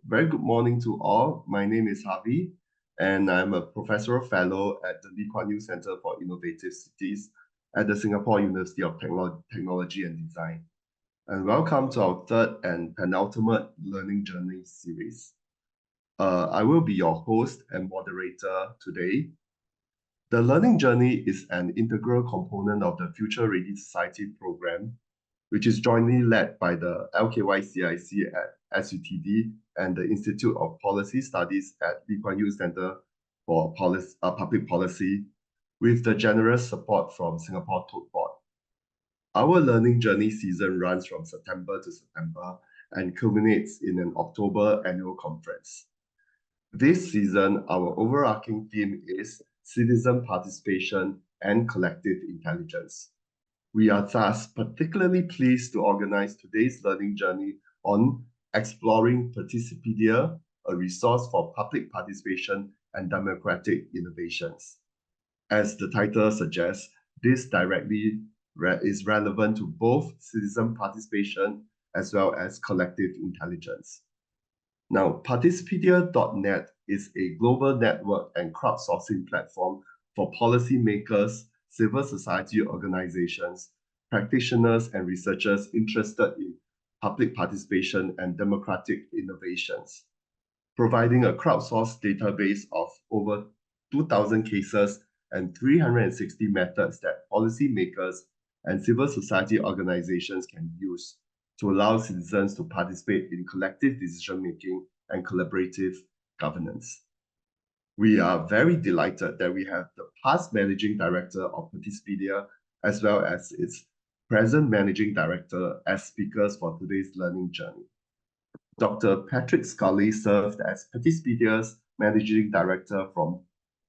Very good morning to all. My name is Harvey, and I'm a Professorial Fellow at the Kuan Center for Innovative Cities at the Singapore University of Technology and Design. And welcome to our third and penultimate Learning Journey series. I will be your host and moderator today. The Learning Journey is an integral component of the Future Ready Society program, which is jointly led by the LKY-CIC at SUTD and the Institute of Policy Studies at Lee Kuan Yew Center for Public Policy, with the generous support from Singapore Tote Board. Our Learning Journey season runs from September to September and culminates in an October annual conference. This season, our overarching theme is citizen participation and collective intelligence. We are thus particularly pleased to organize today's learning journey on exploring Participedia, a resource for public participation and democratic innovations. As the title suggests, this directly is relevant to both citizen participation as well as collective intelligence. Now, Participedia.net is a global network and crowdsourcing platform for policymakers, civil society organizations, practitioners, and researchers interested in public participation and democratic innovations, providing a crowdsourced database of over 2,000 cases and 360 methods that policymakers and civil society organizations can use to allow citizens to participate in collective decision-making and collaborative governance. We are very delighted that we have the past managing director of Participedia, as well as its present managing director, as speakers for today's learning journey. Dr. Patrick Scully served as Participedia's managing director from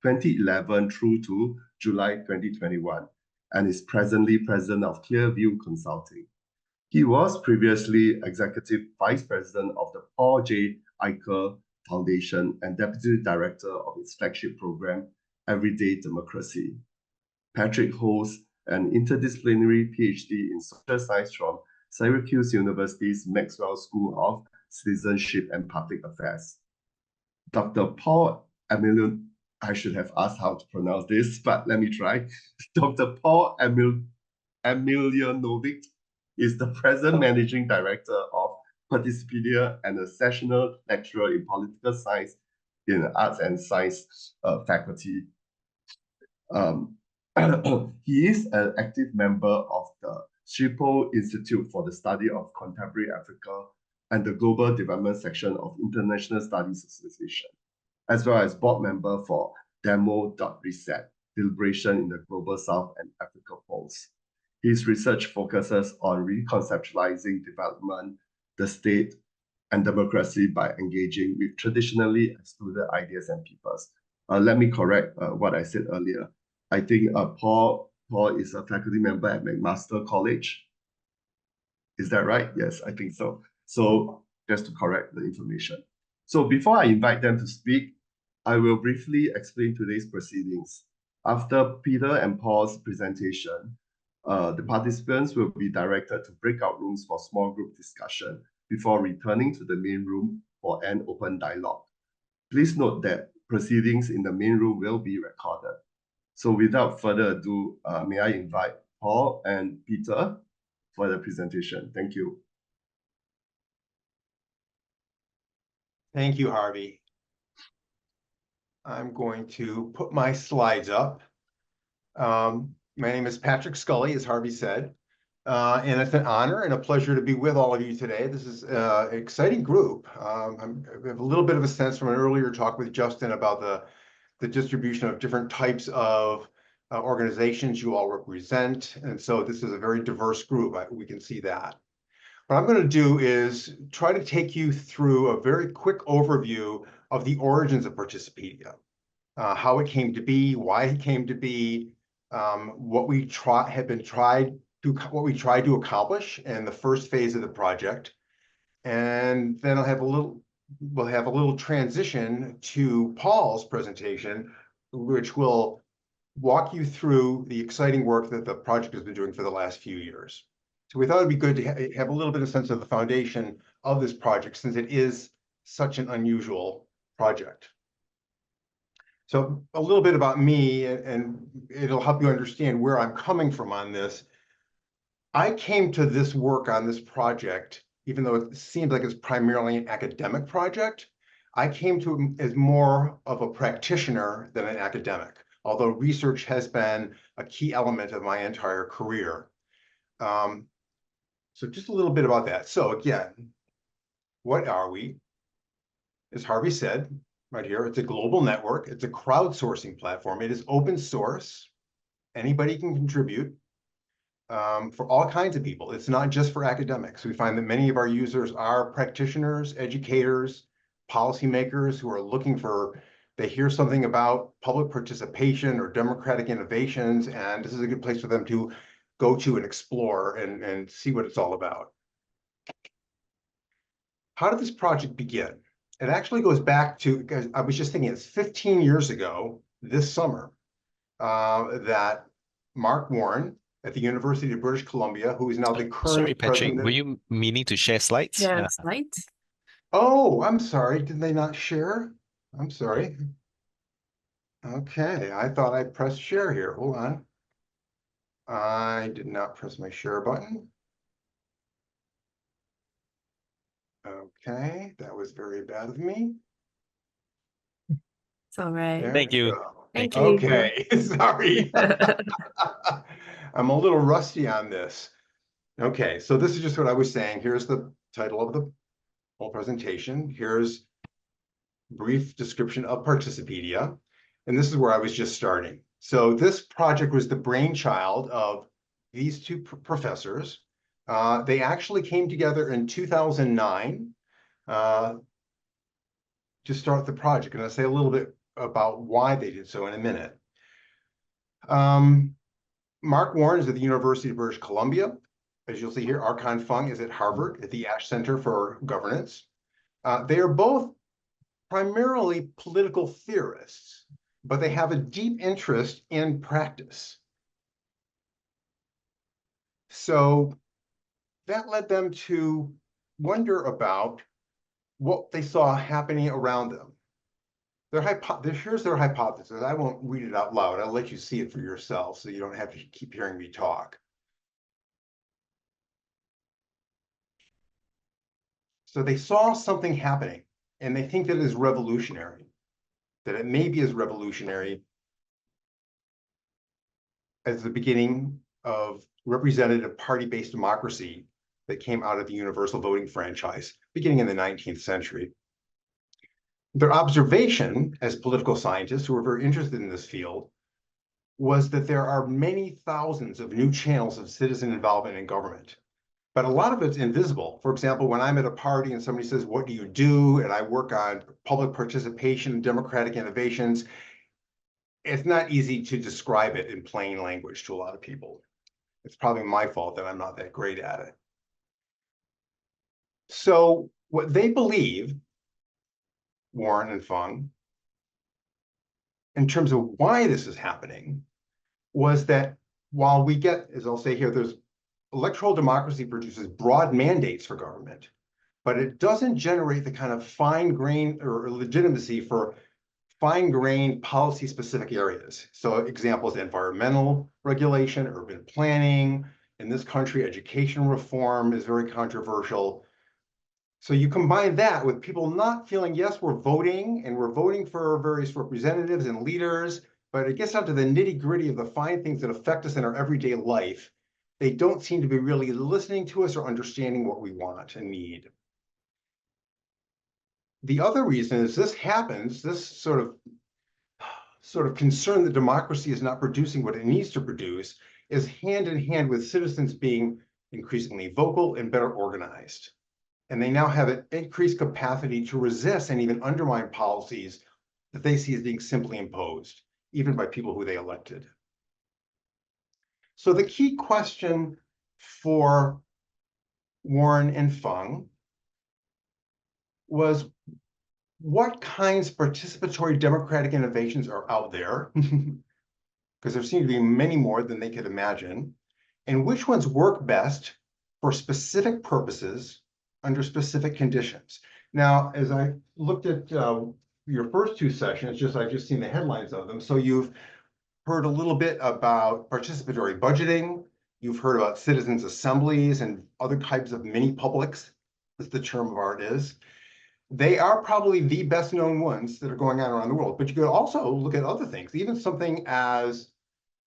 2011 through to July 2021, and is presently president of Clearview Consulting. He was previously executive vice president of the Paul J. Eicher Foundation and deputy director of its flagship program, Everyday Democracy. Patrick holds an interdisciplinary PhD in social science from Syracuse University's Maxwell School of Citizenship and Public Affairs. Dr. Paul Emilion, I should have asked how to pronounce this, but let me try. Dr. Paul Emilianovic is the present managing director of Participedia and a sessional lecturer in political science in the arts and science faculty. He is an active member of the Schiphol Institute for the Study of Contemporary Africa and the Global Development Section of International Studies Association, as well as board member for Demo.Reset, Deliberation in the Global South and Africa Polls. His research focuses on reconceptualizing development, the state, and democracy by engaging with traditionally excluded ideas and peoples. Let me correct what I said earlier. I think Paul is a faculty member at McMaster College. Is that right? Yes, I think so. So just to correct the information. So before I invite them to speak, I will briefly explain today's proceedings. After Peter and Paul's presentation, the participants will be directed to breakout rooms for small group discussion before returning to the main room for an open dialogue. Please note that proceedings in the main room will be recorded. So without further ado, may I invite Paul and Peter for the presentation. Thank you. Thank you, Harvey. I'm going to put my slides up. My name is Patrick Scully, as Harvey said, and it's an honor and a pleasure to be with all of you today. This is an exciting group. I have a little bit of a sense from an earlier talk with Justin about the distribution of different types of organizations you all represent, and so this is a very diverse group. We can see that. What I'm going to do is try to take you through a very quick overview of the origins of Participedia, how it came to be, why it came to be, what we tried to accomplish in the first phase of the project, and then we'll have a little transition to Paul's presentation, which will walk you through the exciting work that the project has been doing for the last few years. So we thought it'd be good to have a little bit of sense of the foundation of this project, since it is such an unusual project. So a little bit about me, and it'll help you understand where I'm coming from on this. I came to this work on this project, even though it seems like it's primarily an academic project, I came to it as more of a practitioner than an academic, although research has been a key element of my entire career. So just a little bit about that. So again, what are we? As Harvey said, right here, it's a global network. It's a crowdsourcing platform. It is open source. Anybody can contribute for all kinds of people. It's not just for academics. We find that many of our users are practitioners, educators, policymakers who are looking for, they hear something about public participation or democratic innovations, and this is a good place for them to go to and explore and see what it's all about. How did this project begin? It actually goes back to, because I was just thinking, it's 15 years ago this summer that Mark Warren at the University of British Columbia, who is now the current Sorry, Patrick, president. were you meaning to share slides? Yeah, slides. Oh, I'm sorry. Did they not share? I'm sorry. Okay, I thought I pressed share here. Hold on. I did not press my share button. Okay, that was very bad of me. It's all right. There Thank we you. go. Thank you. Okay, sorry. I'm a little rusty on this. Okay, so this is just what I was saying. Here's the title of the whole presentation. Here's a brief description of Participedia. And this is where I was just starting. So this project was the brainchild of these two professors. They actually came together in 2009 to start the project. And I'll say a little bit about why they did so in a minute. Mark Warren is at the University of British Columbia. As you'll see here, Arkan Fung is at Harvard at the Ash Center for Governance. They are both primarily political theorists, but they have a deep interest in practice. So that led them to wonder about what they saw happening around them. Here's their hypothesis. I won't read it out loud. I'll let you see it for yourself so you don't have to keep hearing me talk. So they saw something happening, and they think that it is revolutionary, that it may be as revolutionary as the beginning of representative party-based democracy that came out of the universal voting franchise, beginning in the 19th century. Their observation as political scientists who were very interested in this field was that there are many thousands of new channels of citizen involvement in government, but a lot of it's invisible. For example, when I'm at a party and somebody says, "What do you do?" and I work on public participation and democratic innovations, it's not easy to describe it in plain language to a lot of people. It's probably my fault that I'm not that great at it. So what they believe, Warren and Fung, in terms of why this is happening, was that while we get, as I'll say here, there's electoral democracy produces broad mandates for government, but it doesn't generate the kind of fine-grained or legitimacy for fine-grained policy-specific areas. So examples, environmental regulation, urban planning. In this country, education reform is very controversial. So you combine that with people not feeling, yes, we're voting, and we're voting for various representatives and leaders, but it gets down to the nitty-gritty of the fine things that affect us in our everyday life. They don't seem to be really listening to us or understanding what we want and need. The other reason is this happens, this sort of concern that democracy is not producing what it needs to produce is hand in hand with citizens being increasingly vocal and better organized. And they now have an increased capacity to resist and even undermine policies that they see as being simply imposed, even by people who they elected. So the key question for Warren and Fung was, what kinds of participatory democratic innovations are out there? Because there seem to be many more than they could imagine. And which ones work best for specific purposes under specific conditions? Now, as I looked at your first two sessions, I've just seen the headlines of them. So you've heard a little bit about participatory budgeting. You've heard about citizens' assemblies and other types of mini publics, as the term of art is. They are probably the best known ones that are going on around the world. But you could also look at other things, even something as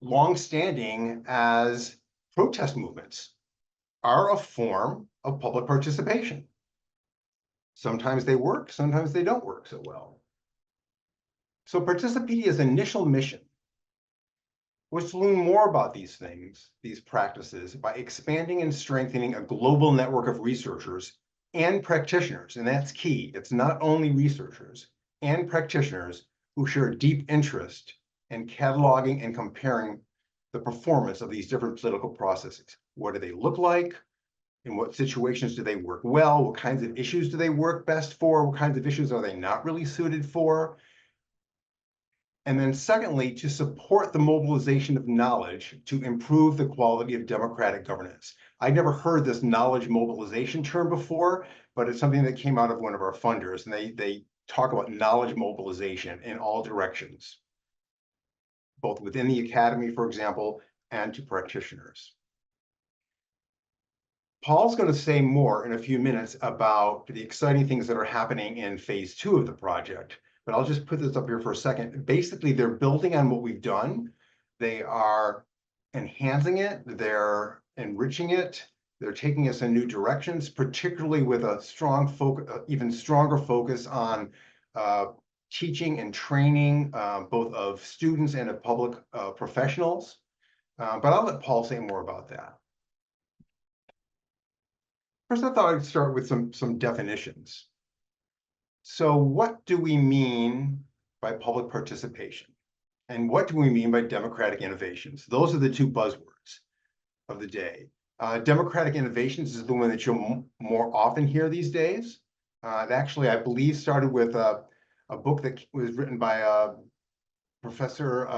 long-standing as protest movements are a form of public participation. Sometimes they work, sometimes they don't work so well. So Participedia's initial mission was to learn more about these things, these practices, by expanding and strengthening a global network of researchers and practitioners. And that's key. It's not only researchers and practitioners who share deep interest in cataloging and comparing the performance of these different political processes. What do they look like? In what situations do they work well? What kinds of issues do they work best for? What kinds of issues are they not really suited for? And then secondly, to support the mobilization of knowledge to improve the quality of democratic governance. I'd never heard this knowledge mobilization term before, but it's something that came out of one of our funders, and they talk about knowledge mobilization in all directions, both within the academy, for example, and to practitioners. Paul's going to say more in a few minutes about the exciting things that are happening in phase 2 of the project, but I'll just put this up here for a second. Basically, they're building on what we've done. They are enhancing it, they're enriching it, they're taking us in new directions, particularly with a strong focus, even stronger focus on teaching and training, both of students and of public professionals. But I'll let Paul say more about that. First, I thought I'd start with some definitions. So what do we mean by public participation? And what do we mean by democratic innovations? Those are the two buzzwords of the day. Democratic innovations is the one that you'll more often hear these days. It actually, I believe, started with a book that was written by Professor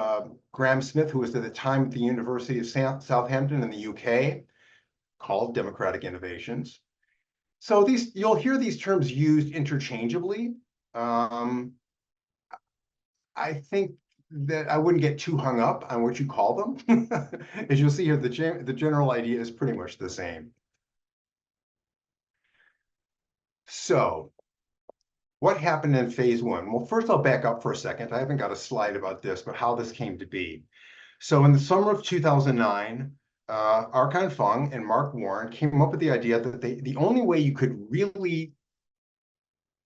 Graham Smith, who was at the time at the University of Southampton in the UK, called Democratic Innovations. So you'll hear these terms used interchangeably. I think that I wouldn't get too hung up on what you call them. As you'll see here, the general idea is pretty much the same. So what happened in phase 1? Well, first I'll back up for a second. I haven't got a slide about this, but how this came to be. So in the summer of 2009, Archon Fung and Mark Warren came up with the idea that the only way you could really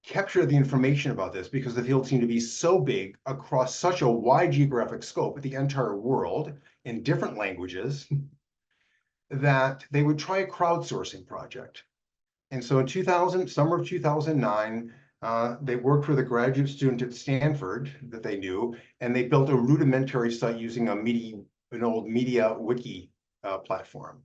capture the information about this, because the field seemed to be so big across such a wide geographic scope, the entire world, in different languages, that they would try a crowdsourcing project. And so in summer of 2009, they worked with a graduate student at Stanford that they knew, and they built a rudimentary site using an old media wiki platform.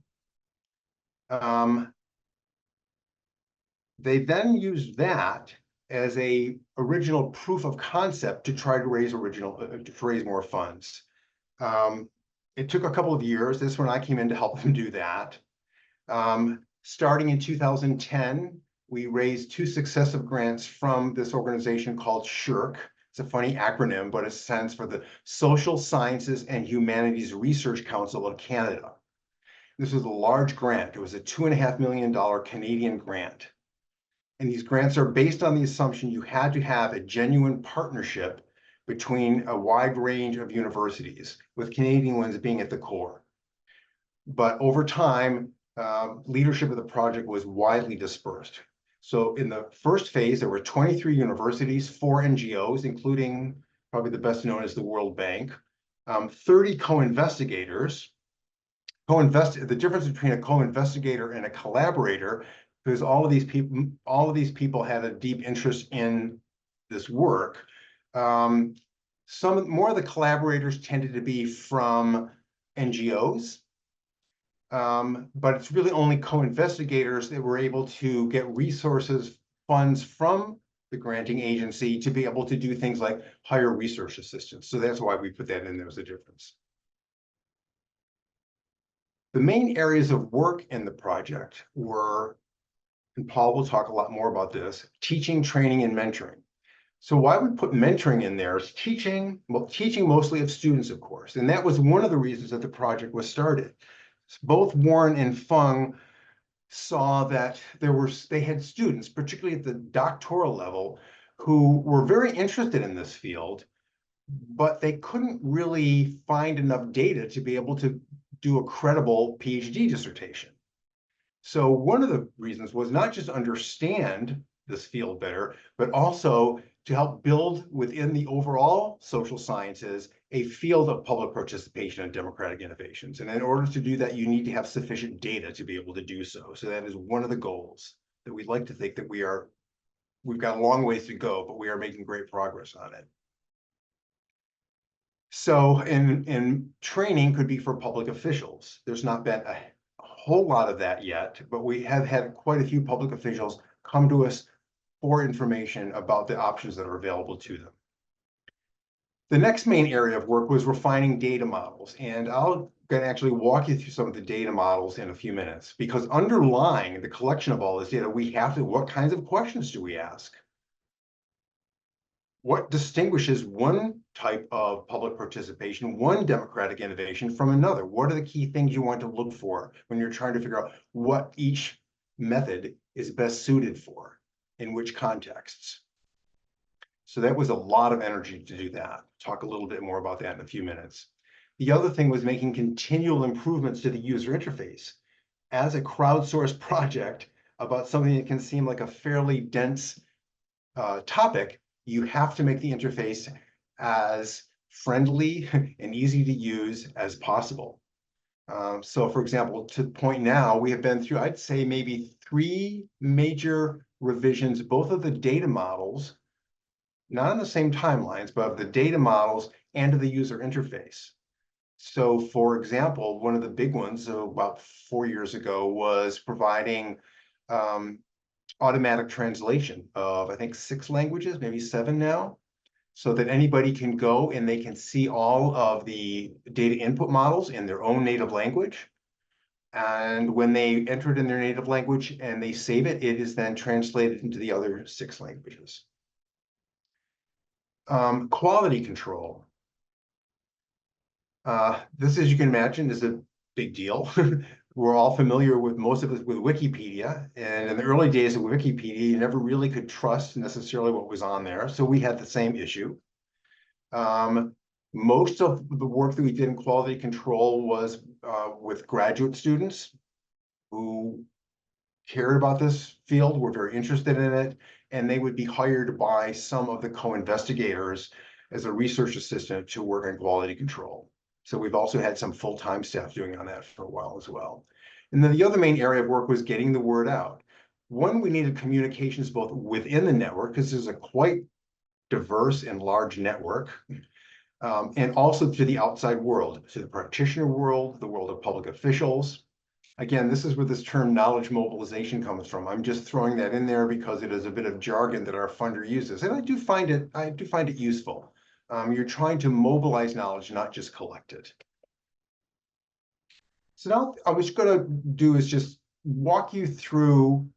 They then used that as a original proof of concept to try to raise more funds. It took a couple of years. This one I came in to help them do that. Starting in 2010, we raised 2 successive grants from this organization called SHIRK. It's a funny acronym, but it stands for the Social Sciences and Humanities Research Council of Canada. This was a large grant. It was a $2.5 million Canadian grant. And these grants are based on the assumption you had to have a genuine partnership between a wide range of universities, with Canadian ones being at the core. But over time, leadership of the project was widely dispersed. So in the first phase, there were 23 universities, 4 NGOs, including probably the best known as the World Bank, 30 co-investigators. The difference between a co-investigator and a collaborator, because all of these people had a deep interest in this work. Some more of the collaborators tended to be from NGOs, but it's really only co-investigators that were able to get funds from the granting agency to be able to do things like hire research assistants. So that's why we put that in there as a difference. The main areas of work in the project were and Paul will talk a lot more about this, teaching, training, and mentoring. So why we put mentoring in there is teaching, well, teaching mostly of students, of course. And that was one of the reasons that the project was started. Both Warren and Fung saw that they had students, particularly at the doctoral level, who were very interested in this field, but they couldn't really find enough data to be able to do a credible PhD dissertation. So one of the reasons was not just understand this field better, but also to help build within the overall social sciences a field of public participation and democratic innovations. And in order to do that, you need to have sufficient data to be able to do so. So that is one of the goals that we'd like to think that we've got a long ways to go, but we are making great progress on it. So in training could be for public officials. There's not been a whole lot of that yet, but we have had quite a few public officials come to us for information about the options that are available to them. The next main area of work was refining data models, and I'll gonna actually walk you through some of the data models in a few minutes, because underlying the collection of all this data, we have to, what kinds of questions do we ask? What distinguishes one type of public participation, one democratic innovation from another? What are the key things you want to look for when you're trying to figure out what each method is best suited for in which contexts? So that was a lot of energy to do that. Talk a little bit more about that in a few minutes. The other thing was making continual improvements to the user interface. As a crowdsourced project about something that can seem like a fairly dense topic, you have to make the interface as friendly and easy to use as possible. So for example, to the point now, we have been through, I'd say maybe 3 major revisions, both of the data models, not on the same timelines, but of the data models and of the user interface. So for example, one of the big ones, so about 4 years ago, was providing automatic translation of, I think, 6 languages, maybe 7 now, so that anybody can go and they can see all of the data input models in their own native language. And when they enter it in their native language and they save it, it is then translated into the other 6 languages. Quality control. This, as you can imagine, is a big deal. We're all familiar with, most of us, with Wikipedia. And in the early days of Wikipedia, you never really could trust necessarily what was on there. So we had the same issue. Most of the work that we did in quality control was with graduate students who cared about this field, were very interested in it, and they would be hired by some of the co-investigators as a research assistant to work on quality control. So we've also had some full-time staff doing on that for a while as well. And then the other main area of work was getting the word out. One, we needed communications both within the network, because there's a quite diverse and large network, and also to the outside world, to the practitioner world, the world of public officials. Again, this is where this term knowledge mobilization comes from. I'm just throwing that in there because it is a bit of jargon that our funder uses, and I do find it useful. You're trying to mobilize knowledge, not just collect it. So now I was going to do is just walk you through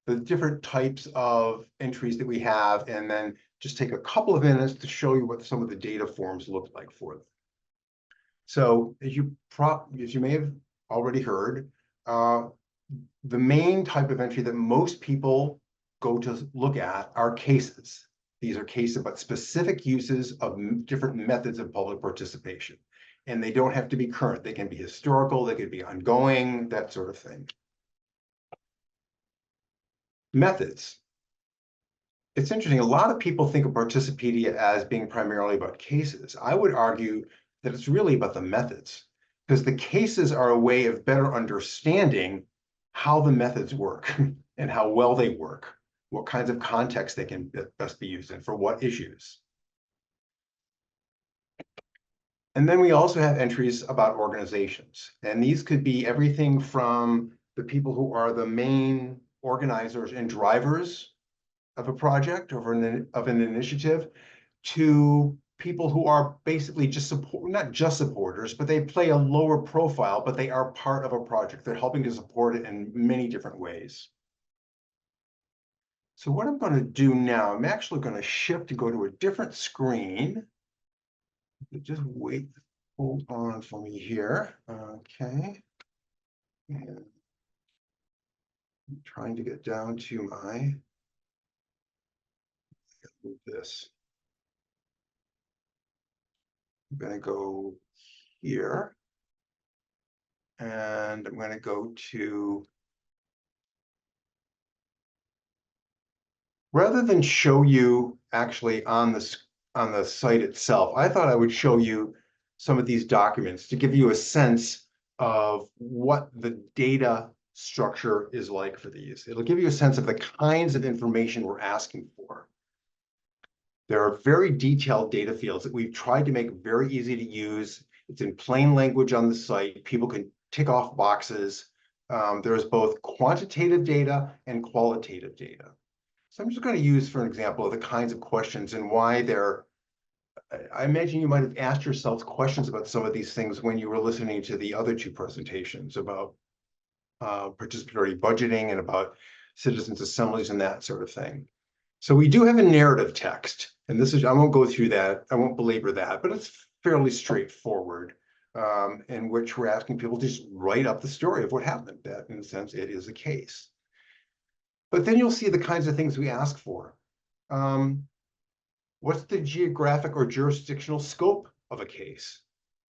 the different types of entries that we have, and then just take a couple of minutes to show you what some of the data forms look like for them. So as you may have already heard, the main type of entry that most people go to look at are cases. These are cases about specific uses of different methods of public participation. And they don't have to be current. They can be historical, they could be ongoing, that sort of thing. Methods. It's interesting, a lot of people think of Participedia as being primarily about cases. I would argue that it's really about the methods, because the cases are a way of better understanding how the methods work and how well they work, what kinds of contexts they can best be used in for what issues. And then we also have entries about organizations, and these could be everything from the people who are the main organizers and drivers of a project or of an initiative, to people who are basically just not just supporters, but they play a lower profile, but they are part of a project. They're helping to support it in many different ways. So what I'm going to do now, I'm actually going to shift to go to a different screen. Just wait, hold on for me here. Okay. And I'm trying to get down to my, move this. I'm going to go here. And I'm going to go to, rather than show you actually on the site itself, I thought I would show you some of these documents to give you a sense of what the data structure is like for these. It'll give you a sense of the kinds of information we're asking for. There are very detailed data fields that we've tried to make very easy to use. It's in plain language on the site. People can tick off boxes. There's both quantitative data and qualitative data. So I'm just going to use, for an example, the kinds of questions and why they're, I imagine you might have asked yourselves questions about some of these things when you were listening to the other two presentations about participatory budgeting and about citizens' assemblies and that sort of thing. So we do have a narrative text, and this is, I won't go through that, I won't belabor that, but it's fairly straightforward, in which we're asking people to just write up the story of what happened. That, in a sense, it is a case. But then you'll see the kinds of things we ask for. What's the geographic or jurisdictional scope of a case?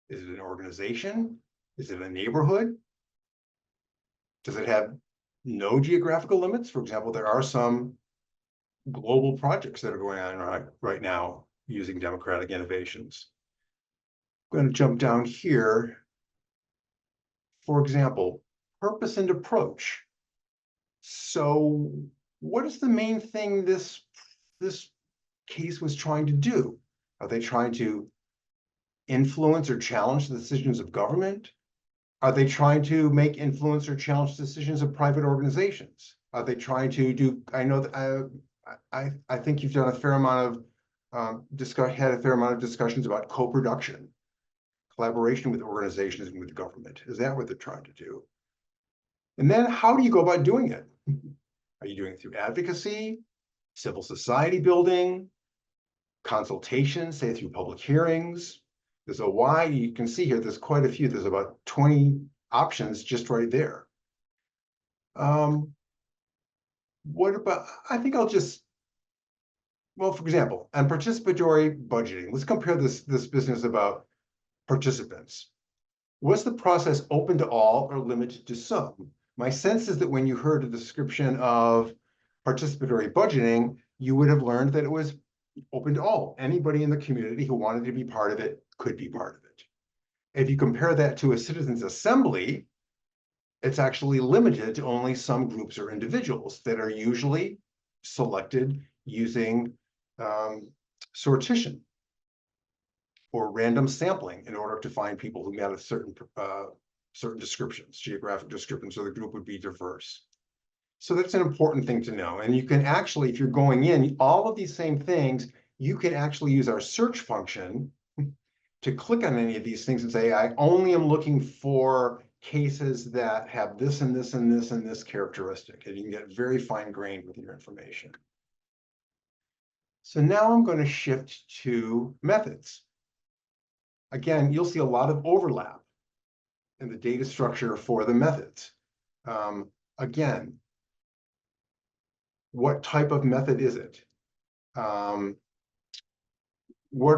Is it an organization? Is it a neighborhood? Does it have no geographical limits? For example, there are some global projects that are going on right now using democratic innovations. I'm going to jump down here. For example, purpose and approach. So what is the main thing this case was trying to do? Are they trying to influence or challenge the decisions of government? Are they trying to make influence or challenge decisions of private organizations? Are they trying to do, I know that I think you've done a fair amount of had a fair amount of discussions about co-production, collaboration with organizations and with government. Is that what they're trying to do? And then how do you go about doing it? Are you doing it through advocacy, civil society building, consultation, say through public hearings? There's a wide, you can see here, there's quite a few, there's about 20 options just right there. What about, I think I'll just, well, for example, on participatory budgeting, let's compare this business about participants. Was the process open to all or limited to some? My sense is that when you heard a description of participatory budgeting, you would have learned that it was open to all. Anybody in the community who wanted to be part of it could be part of it. If you compare that to a citizens' assembly, it's actually limited to only some groups or individuals that are usually selected using sortition or random sampling in order to find people who met a certain descriptions, geographic descriptions, so the group would be diverse. So that's an important thing to know. And you can actually, if you're going in, all of these same things, you can actually use our search function to click on any of these things and say, I only am looking for cases that have this and this and this and this characteristic. And you can get very fine-grained with your information. So now I'm going to shift to methods. Again, you'll see a lot of overlap in the data structure for the methods. Again, what type of method is it? What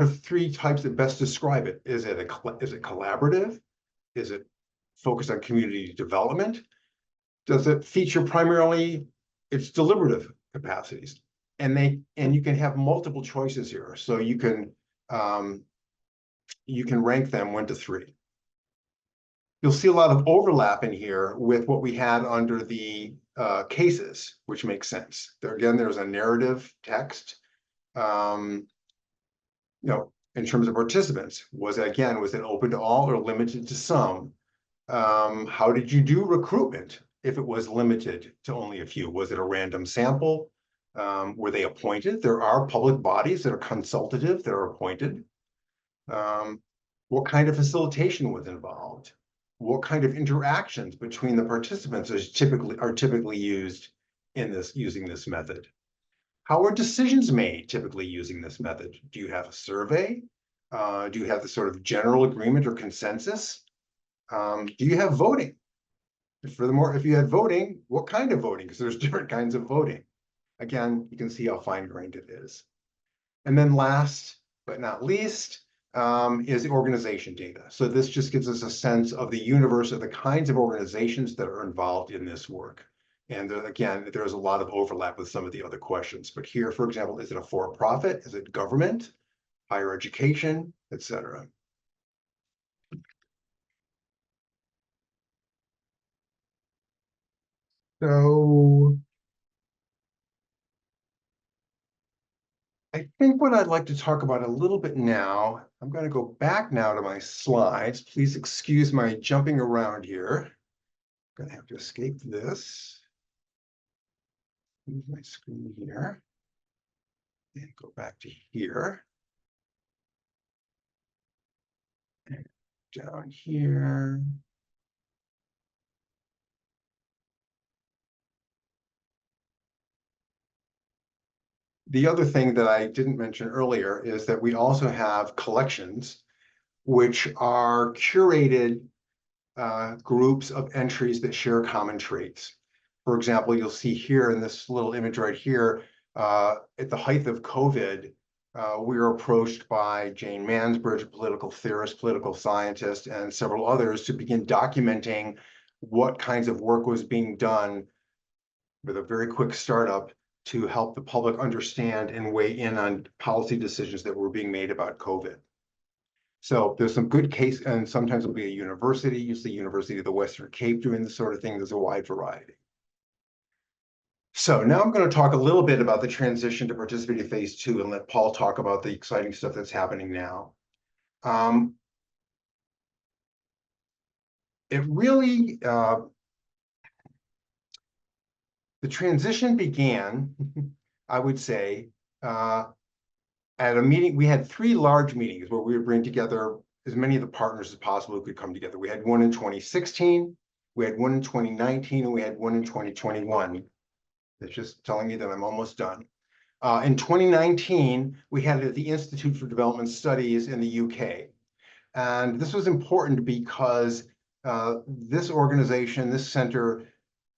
are three types that best describe it? Is it collaborative? Is it focused on community development? Does it feature primarily its deliberative capacities? And you can have multiple choices here. So you can rank them 1 to 3. You'll see a lot of overlap in here with what we had under the cases, which makes sense. There again, there's a narrative text. In terms of participants, was it open to all or limited to some? How did you do recruitment if it was limited to only a few? Was it a random sample? Were they appointed? There are public bodies that are consultative that are appointed. What kind of facilitation was involved? What kind of interactions between the participants are typically used in using this method? How are decisions made typically using this method? Do you have a survey? Do you have the sort of general agreement or consensus? Do you have voting? Furthermore, if you had voting, what kind of voting? Because there's different kinds of voting. Again, you can see how fine-grained it is. And then last but not least is the organization data. So this just gives us a sense of the universe of the kinds of organizations that are involved in this work. And again, there's a lot of overlap with some of the other questions. But here, for example, is it a for-profit? Is it government, higher education, etc.? So I think what I'd like to talk about a little bit now, I'm going to go back now to my slides. Please excuse my jumping around here. I'm going to have to escape this. Move my screen here and go back to here. And down here. The other thing that I didn't mention earlier is that we also have collections, which are curated groups of entries that share common traits. For example, you'll see here in this little image right here, at the height of COVID, we were approached by Jane Mansbridge, a political theorist, political scientist, and several others to begin documenting what kinds of work was being done with a very quick startup to help the public understand and weigh in on policy decisions that were being made about COVID. So there's some good case, and sometimes it'll be a university, usually University of the Western Cape doing this sort of thing. There's a wide variety. So now I'm going to talk a little bit about the transition to Participedia Phase 2 and let Paul talk about the exciting stuff that's happening now. It really, the transition began, I would say, at a meeting. We had 3 large meetings where we would bring together as many of the partners as possible who could come together. We had one in 2016, we had one in 2019, and we had one in 2021. It's just telling me that I'm almost done. In 2019, we had it at the Institute for Development Studies in the UK. And this was important because this organization, this center,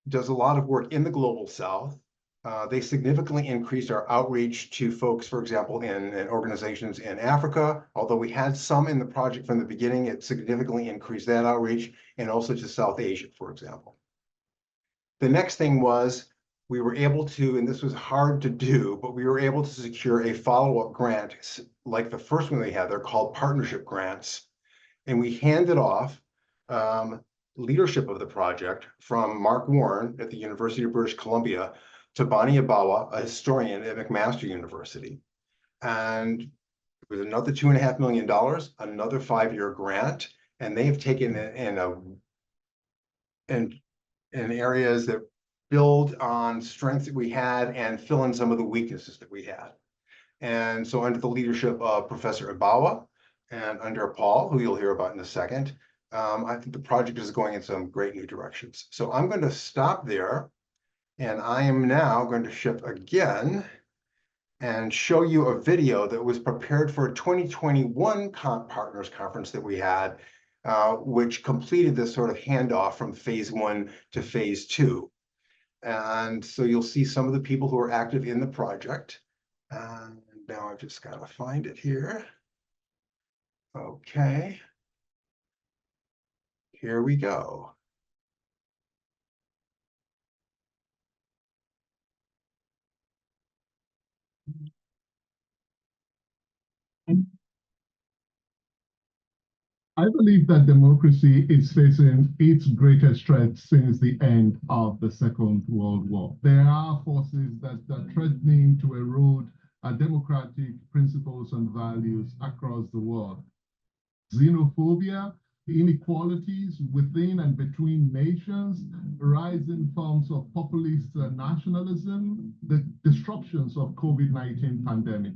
does a lot of work in the Global South. They significantly increased our outreach to folks, for example, in organizations in Africa. Although we had some in the project from the beginning, it significantly increased that outreach, and also to South Asia, for example. The next thing was we were able to, and this was hard to do, but we were able to secure a follow-up grant like the first one we had. They're called partnership grants. And we handed off leadership of the project from Mark Warren at the University of British Columbia to Bonnie Abawa, a historian at McMaster University. And it was another $2.5 million, another 5-year grant, and they have taken it in areas that build on strengths that we had and fill in some of the weaknesses that we had. And so under the leadership of Professor Abawa and under Paul, who you'll hear about in a second, I think the project is going in some great new directions. So I'm going to stop there, and I am now going to shift again and show you a video that was prepared for a 2021 Partners Conference that we had, which completed this sort of handoff from Phase 1 to Phase 2. And so you'll see some of the people who are active in the project. And now I've just got to find it here. Okay. Here we go. I believe that democracy is facing its greatest threat since the end of the Second World War. There are forces that are threatening to erode our democratic principles and values across the world. Xenophobia, inequalities within and between nations, rising forms of populist nationalism, the disruptions of COVID-19 pandemic.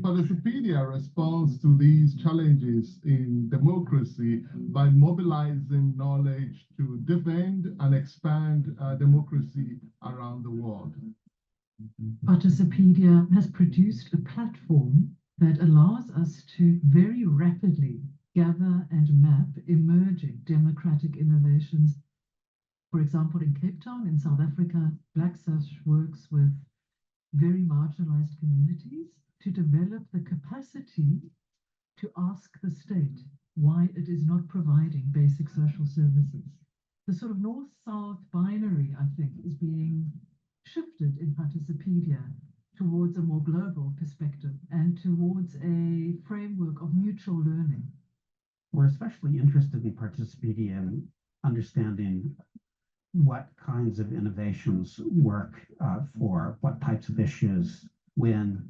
Participedia responds to these challenges in democracy by mobilizing knowledge to defend and expand democracy around the world. Participedia has produced a platform that allows us to very rapidly gather and map emerging democratic innovations. For example, in Cape Town, in South Africa, Black Search works with very marginalized communities to develop the capacity to ask the state why it is not providing basic social services. The sort of north-south binary, I think, is being shifted in Participedia towards a more global perspective and towards a framework of mutual learning. We're especially interested in Participedia and understanding what kinds of innovations work for what types of issues, when,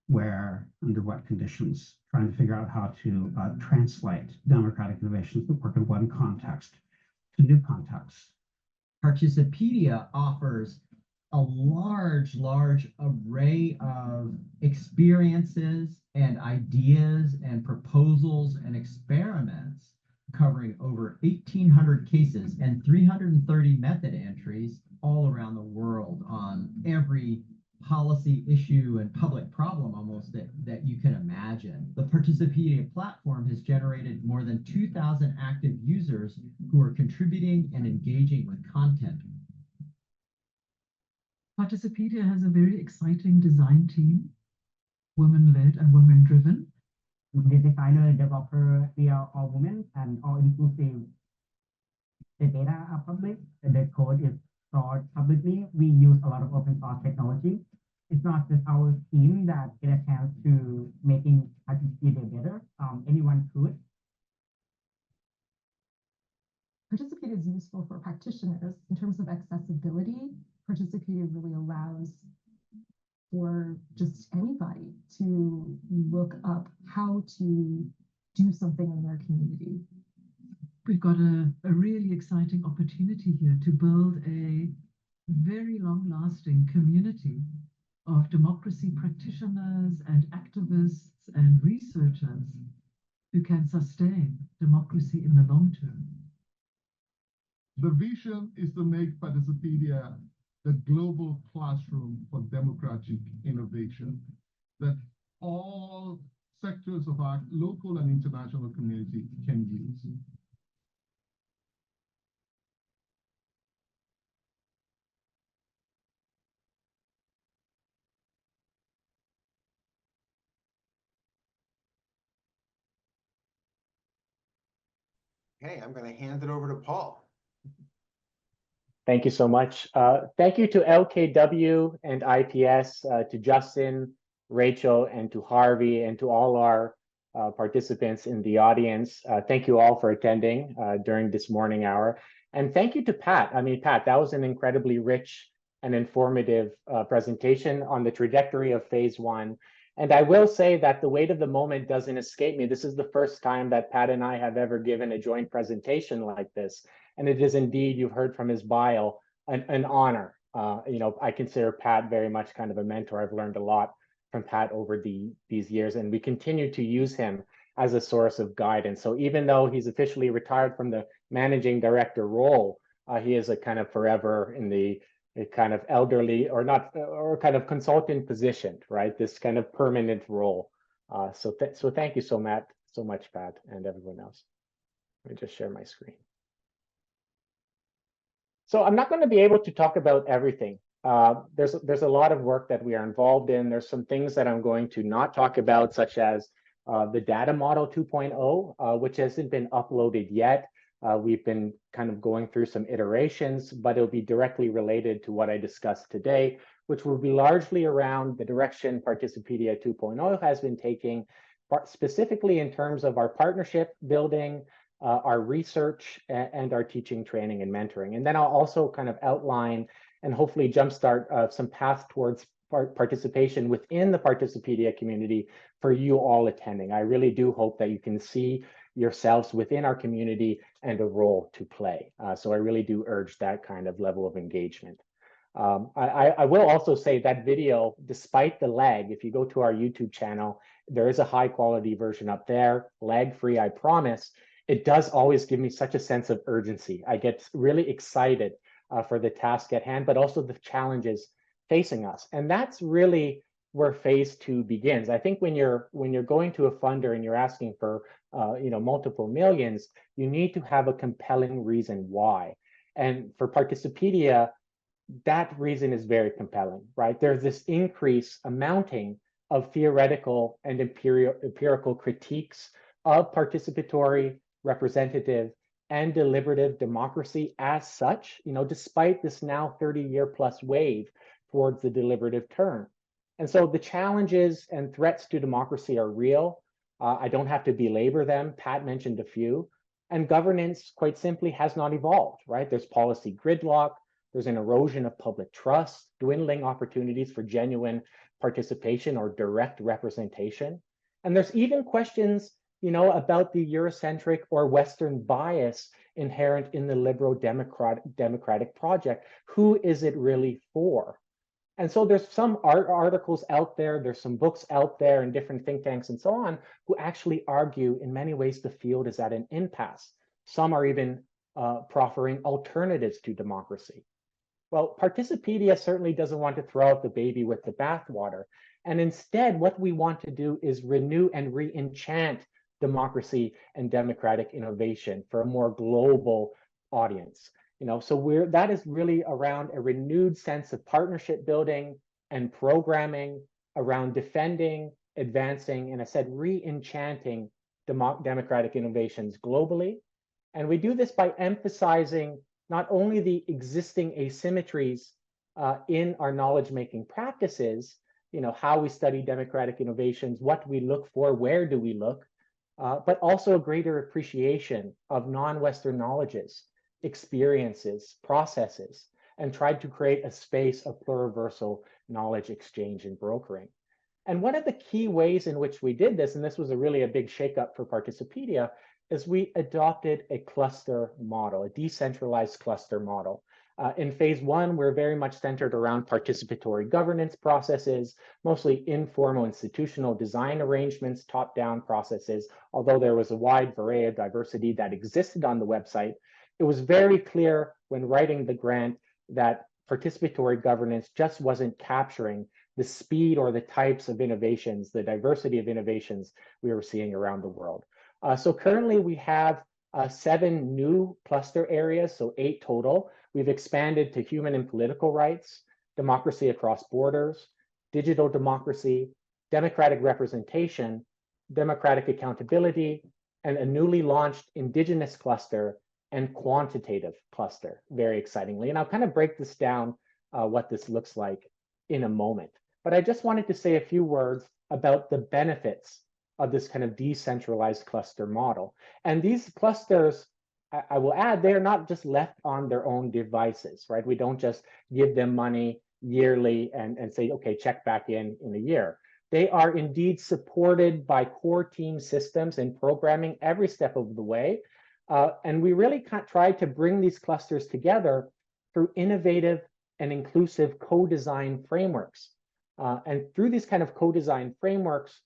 where, under what conditions, trying to figure out how to translate democratic innovations that work in one context to new contexts. Participedia offers a large array of experiences and ideas and proposals and experiments covering over 1,800 cases and 330 method entries all around the world on every policy issue and public problem almost that you can imagine. The Participedia platform has generated more than 2,000 active users who are contributing and engaging with content. Participedia has a very exciting design team, women-led and women-driven. The designer, developer, we are all women and all inclusive. The data are public, the code is stored publicly. We use a lot of open source technology. It's not just our team that get a chance to making Participedia better. Anyone could. Participedia is useful for practitioners in terms of accessibility. Participedia really allows for just anybody to look up how to do something in their community. We've got a really exciting opportunity here to build a very long-lasting community of democracy practitioners and activists and researchers who can sustain democracy in the long term. The vision is to make Participedia the global classroom for democratic innovation that all sectors of our local and international community can use. Okay, I'm going to hand it over to Paul. Thank you so much. Thank you to LKW and IPS, to Justin, Rachel, and to Harvey, and to all our participants in the audience. Thank you all for attending during this morning hour. And thank you to Pat. I mean, Pat, that was an incredibly rich and informative presentation on the trajectory of phase one. And I will say that the weight of the moment doesn't escape me. This is the first time that Pat and I have ever given a joint presentation like this. And it is indeed, you've heard from his bio, an honor. You know, I consider Pat very much kind of a mentor. I've learned a lot from Pat over these years, and we continue to use him as a source of guidance. So even though he's officially retired from the managing director role, he is a kind of forever in the kind of elderly or not, or kind of consultant position, right? This kind of permanent role. So thank you so much, Pat, and everyone else. Let me just share my screen. So I'm not going to be able to talk about everything. There's a lot of work that we are involved in. There's some things that I'm going to not talk about, such as the data model 2.0, which hasn't been uploaded yet. We've been kind of going through some iterations, but it'll be directly related to what I discussed today, which will be largely around the direction Participedia 2.0 has been taking, specifically in terms of our partnership building, our research, and our teaching, training, and mentoring. And then I'll also kind of outline and hopefully jumpstart some path towards participation within the Participedia community for you all attending. I really do hope that you can see yourselves within our community and a role to play. So I really do urge that kind of level of engagement. I will also say that video, despite the lag, if you go to our YouTube channel, there is a high quality version up there, lag-free, I promise. It does always give me such a sense of urgency. I get really excited for the task at hand, but also the challenges facing us. And that's really where phase 2 begins. I think when you're going to a funder and you're asking for multiple millions, you need to have a compelling reason why. And for Participedia, that reason is very compelling, right? There's this increase, a mounting of theoretical and empirical critiques of participatory, representative, and deliberative democracy as such, despite this now 30-year plus wave towards the deliberative turn. And so the challenges and threats to democracy are real. I don't have to belabor them. Pat mentioned a few. And governance, quite simply, has not evolved, right? There's policy gridlock. There's an erosion of public trust, dwindling opportunities for genuine participation or direct representation. And there's even questions, about the Eurocentric or Western bias inherent in the liberal democratic project. Who is it really for? And so there's some articles out there, there's some books out there in different think tanks and so on, who actually argue in many ways the field is at an impasse. Some are even proffering alternatives to democracy. Well, Participedia certainly doesn't want to throw out the baby with the bathwater. And instead, what we want to do is renew and re-enchant democracy and democratic innovation for a more global audience. So that is really around a renewed sense of partnership building and programming around defending, advancing, and I said re-enchanting democratic innovations globally. And we do this by emphasizing not only the existing asymmetries in our knowledge-making practices, how we study democratic innovations, what we look for, where do we look, but also a greater appreciation of non-Western knowledges, experiences, processes, and tried to create a space of pluriversal knowledge exchange and brokering. And one of the key ways in which we did this, and this was really a big shakeup for Participedia, is we adopted a cluster model, a decentralized cluster model. In phase 1, we're very much centered around participatory governance processes, mostly informal institutional design arrangements, top-down processes. Although there was a wide array of diversity that existed on the website, it was very clear when writing the grant that participatory governance just wasn't capturing the speed or the types of innovations, the diversity of innovations we were seeing around the world. So currently we have 7 new cluster areas, so 8 total. We've expanded to human and political rights, democracy across borders, digital democracy, democratic representation, democratic accountability, and a newly launched indigenous cluster and quantitative cluster, very excitingly. And I'll kind of break this down, what this looks like in a moment. But I just wanted to say a few words about the benefits of this kind of decentralized cluster model. And these clusters, I will add, they're not just left on their own devices, right? We don't just give them money yearly and say, okay, check back in a year. They are indeed supported by core team systems and programming every step of the way. And we really try to bring these clusters together through innovative and inclusive co-design frameworks. And through these kind of co-design frameworks,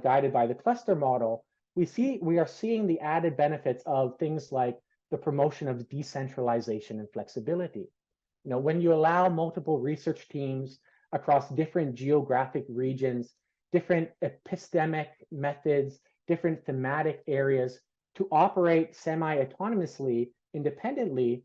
guided by the cluster model, we are seeing the added benefits of things like the promotion of decentralization and flexibility. When you allow multiple research teams across different geographic regions, different epistemic methods, different thematic areas to operate semi-autonomously, independently,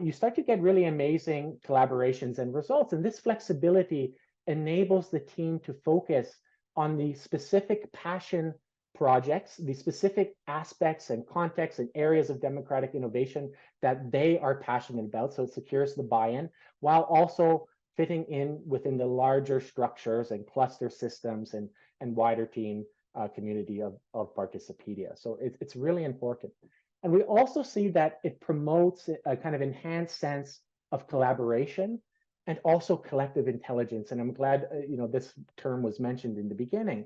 you start to get really amazing collaborations and results. And this flexibility enables the team to focus on the specific passion projects, the specific aspects and contexts and areas of democratic innovation that they are passionate about. So it secures the buy-in while also fitting in within the larger structures and cluster systems and wider team community of Participedia. So it's really important. And we also see that it promotes a kind of enhanced sense of collaboration and also collective intelligence. And I'm glad this term was mentioned in the beginning.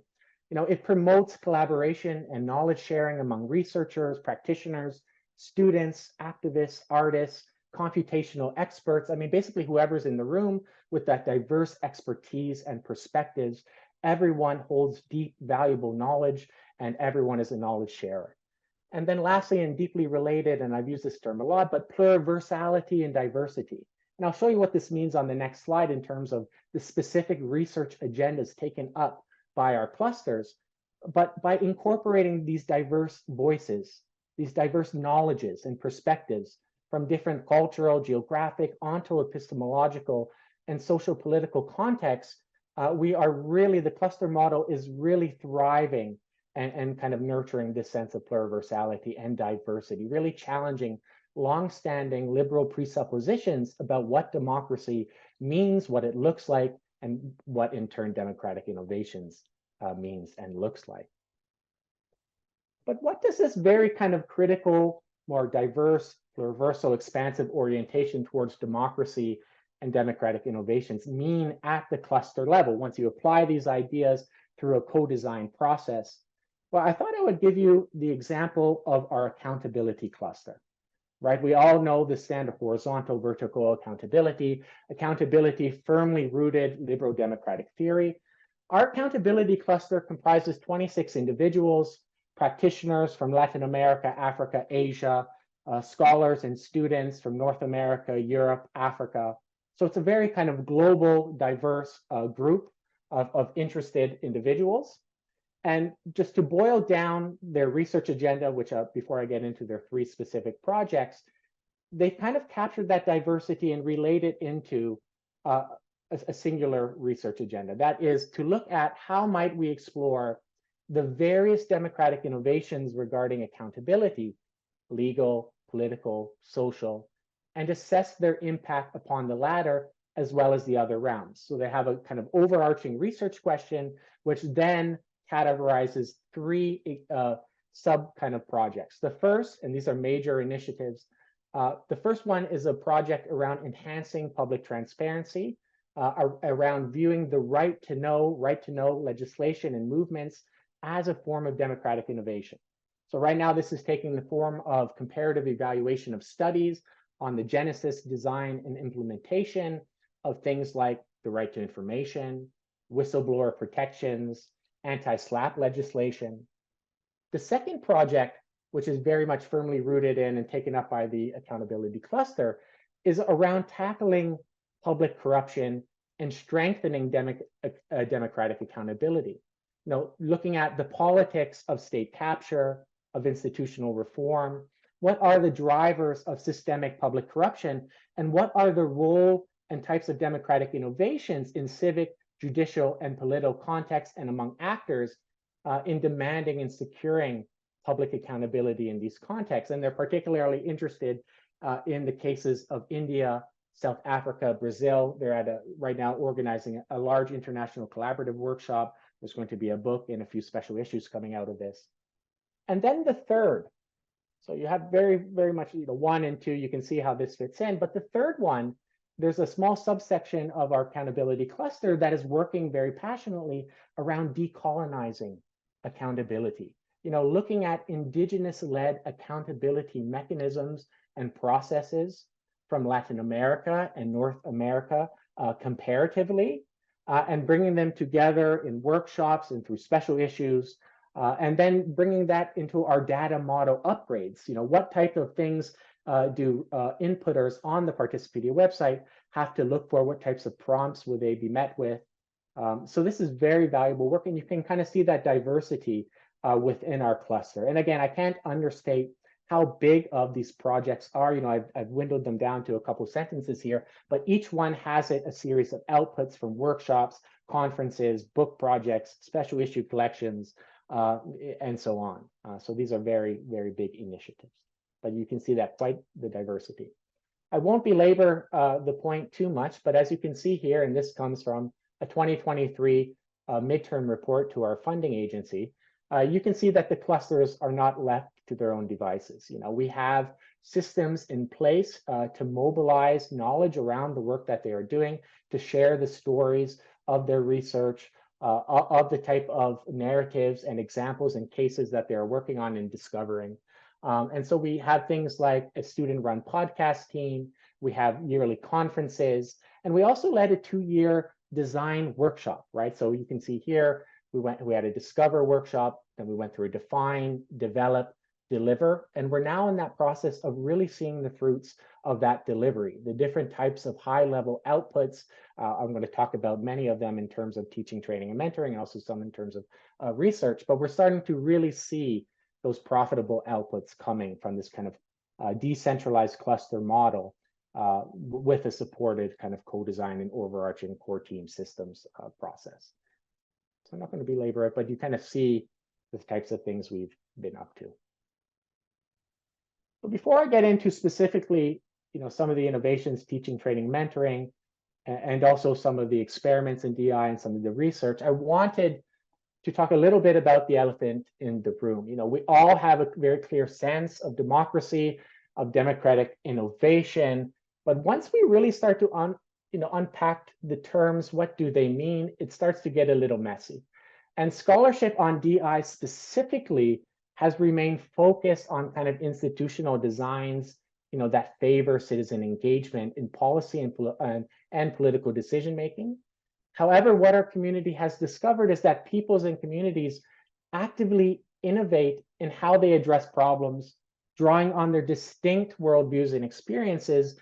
It promotes collaboration and knowledge sharing among researchers, practitioners, students, activists, artists, computational experts. I mean, basically whoever's in the room with that diverse expertise and perspectives, everyone holds deep, valuable knowledge, and everyone is a knowledge sharer. And then lastly, and deeply related, and I've used this term a lot, but pluriversality and diversity. And I'll show you what this means on the next slide in terms of the specific research agendas taken up by our clusters. But by incorporating these diverse voices, these diverse knowledges and perspectives from different cultural, geographic, onto-epistemological, and social-political contexts, we are really, the cluster model is really thriving and kind of nurturing this sense of pluriversality and diversity, really challenging long-standing liberal presuppositions about what democracy means, what it looks like, and what in turn democratic innovations means and looks like. But what does this very kind of critical, more diverse, pluriversal, expansive orientation towards democracy and democratic innovations mean at the cluster level once you apply these ideas through a co-design process? Well, I thought I would give you the example of our accountability cluster, right? We all know the standard horizontal, vertical accountability, accountability firmly rooted liberal democratic theory. Our accountability cluster comprises 26 individuals, practitioners from Latin America, Africa, Asia, scholars and students from North America, Europe, Africa. So it's a very kind of global, diverse group of interested individuals. And just to boil down their research agenda, which before I get into their 3 specific projects, they kind of captured that diversity and relate it into a singular research agenda. That is to look at how might we explore the various democratic innovations regarding accountability, legal, political, social, and assess their impact upon the latter as well as the other realms. So they have a kind of overarching research question, which then categorizes 3 sub kind of projects. The first, and these are major initiatives, the first one is a project around enhancing public transparency, around viewing the right to know legislation and movements as a form of democratic innovation. So right now, this is taking the form of comparative evaluation of studies on the genesis, design, and implementation of things like the right to information, whistleblower protections, anti-SLAPP legislation. The second project, which is very much firmly rooted in and taken up by the accountability cluster, is around tackling public corruption and strengthening democratic accountability. You know, looking at the politics of state capture, of institutional reform, what are the drivers of systemic public corruption, and what are the role and types of democratic innovations in civic, judicial, and political contexts and among actors in demanding and securing public accountability in these contexts. And they're particularly interested in the cases of India, South Africa, Brazil. They're right now organizing a large international collaborative workshop. There's going to be a book and a few special issues coming out of this. And then the third, so you have very, very much 1 and 2, you can see how this fits in. But the third one, there's a small subsection of our accountability cluster that is working very passionately around decolonizing accountability. Looking at indigenous-led accountability mechanisms and processes from Latin America and North America comparatively, and bringing them together in workshops and through special issues, and then bringing that into our data model upgrades. What type of things do inputters on the Participedia website have to look for? What types of prompts would they be met with? So this is very valuable work, and you can kind of see that diversity within our cluster. And again, I can't understate how big of these projects are. I've dwindled them down to a couple of sentences here, but each one has a series of outputs from workshops, conferences, book projects, special issue collections, and so on. So these are very, very big initiatives, but you can see that quite the diversity. I won't belabor the point too much, but as you can see here, and this comes from a 2023 midterm report to our funding agency, you can see that the clusters are not left to their own devices. We have systems in place to mobilize knowledge around the work that they are doing, to share the stories of their research, of the type of narratives and examples and cases that they are working on and discovering. And so we have things like a student-run podcast team, we have yearly conferences, and we also led a 2-year design workshop, right? So you can see here, we had a discover workshop, then we went through a define, develop, deliver. And we're now in that process of really seeing the fruits of that delivery, the different types of high-level outputs. I'm going to talk about many of them in terms of teaching, training, and mentoring, and also some in terms of research. But we're starting to really see those profitable outputs coming from this kind of decentralized cluster model with a supported kind of co-design and overarching core team systems process. So I'm not going to belabor it, but you kind of see the types of things we've been up to. But before I get into specifically, some of the innovations, teaching, training, mentoring, and also some of the experiments in DI and some of the research, I wanted to talk a little bit about the elephant in the room. We all have a very clear sense of democracy, of democratic innovation, but once we really start to unpack the terms, what do they mean? It starts to get a little messy. And scholarship on DI specifically has remained focused on kind of institutional designs, that favor citizen engagement in policy and political decision making. However, what our community has discovered is that peoples and communities actively innovate in how they address problems, drawing on their distinct worldviews and experiences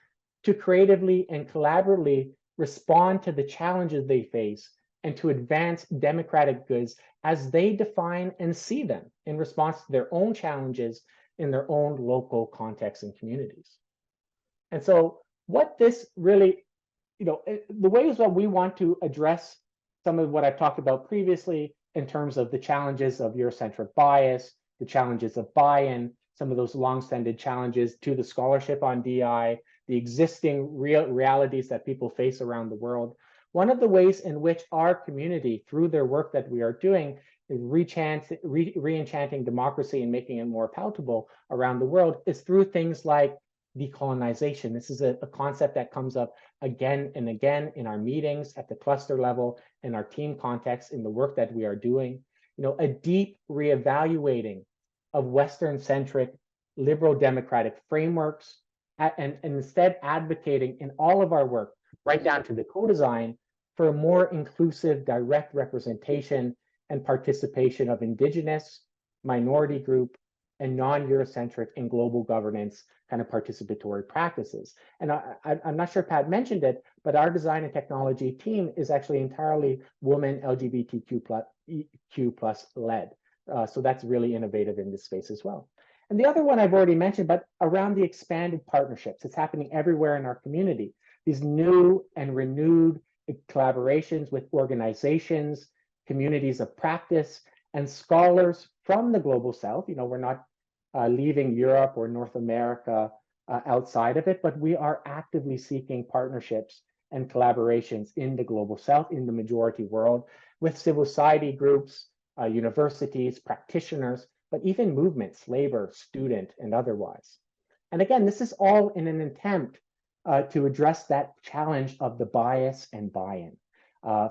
to creatively and collaboratively respond to the challenges they face and to advance democratic goods as they define and see them in response to their own challenges in their own local contexts and communities. And so what this really, the ways that we want to address some of what I've talked about previously in terms of the challenges of Eurocentric bias, the challenges of buy-in, some of those long-standing challenges to the scholarship on DI, the existing realities that people face around the world. One of the ways in which our community, through their work that we are doing, is re-enchanting democracy and making it more palatable around the world is through things like decolonization. This is a concept that comes up again and again in our meetings at the cluster level, in our team context, in the work that we are doing. A deep reevaluating of Western-centric liberal democratic frameworks, and instead advocating in all of our work, right down to the co-design, for a more inclusive, direct representation and participation of Indigenous, minority group, and non-Eurocentric and global governance kind of participatory practices. And I'm not sure Pat mentioned it, but our design and technology team is actually entirely women LGBTQ plus led. So that's really innovative in this space as well. And the other one I've already mentioned, but around the expanded partnerships, it's happening everywhere in our community. These new and renewed collaborations with organizations, communities of practice, and scholars from the global South. We're not leaving Europe or North America outside of it, but we are actively seeking partnerships and collaborations in the global South, in the majority world, with civil society groups, universities, practitioners, but even movements, labor, student, and otherwise. And again, this is all in an attempt to address that challenge of the bias and buy-in,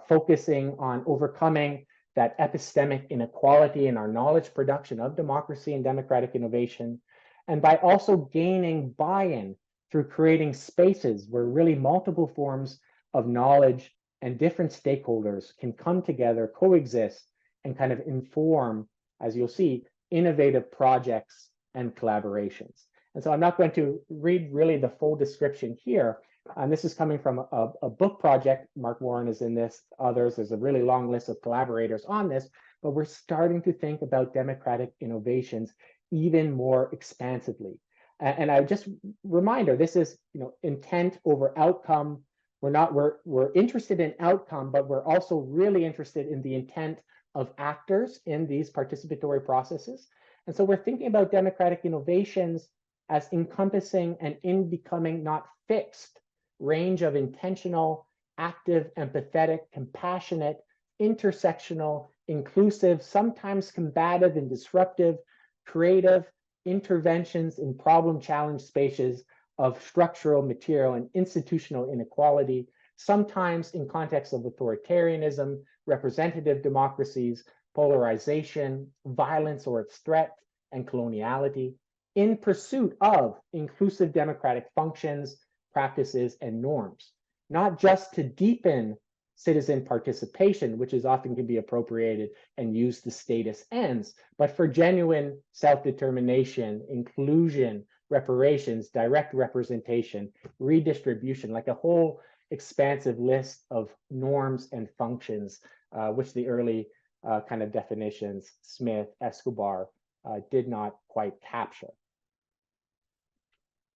focusing on overcoming that epistemic inequality in our knowledge production of democracy and democratic innovation, and by also gaining buy-in through creating spaces where really multiple forms of knowledge and different stakeholders can come together, coexist, and kind of inform, as you'll see, innovative projects and collaborations. And so I'm not going to read really the full description here. And this is coming from a book project. Mark Warren is in this, others. There's a really long list of collaborators on this, but we're starting to think about democratic innovations even more expansively. And I just reminder, this is intent over outcome. We're interested in outcome, but we're also really interested in the intent of actors in these participatory processes. And so we're thinking about democratic innovations as encompassing an in becoming not fixed range of intentional, active, empathetic, compassionate, intersectional, inclusive, sometimes combative and disruptive, creative interventions in problem challenge spaces of structural, material, and institutional inequality, sometimes in context of authoritarianism, representative democracies, polarization, violence or its threat, and coloniality, in pursuit of inclusive democratic functions, practices, and norms, not just to deepen citizen participation, which is often can be appropriated and used to status ends, but for genuine self-determination, inclusion, reparations, direct representation, redistribution, like a whole expansive list of norms and functions, which the early kind of definitions, Smith, Escobar, did not quite capture.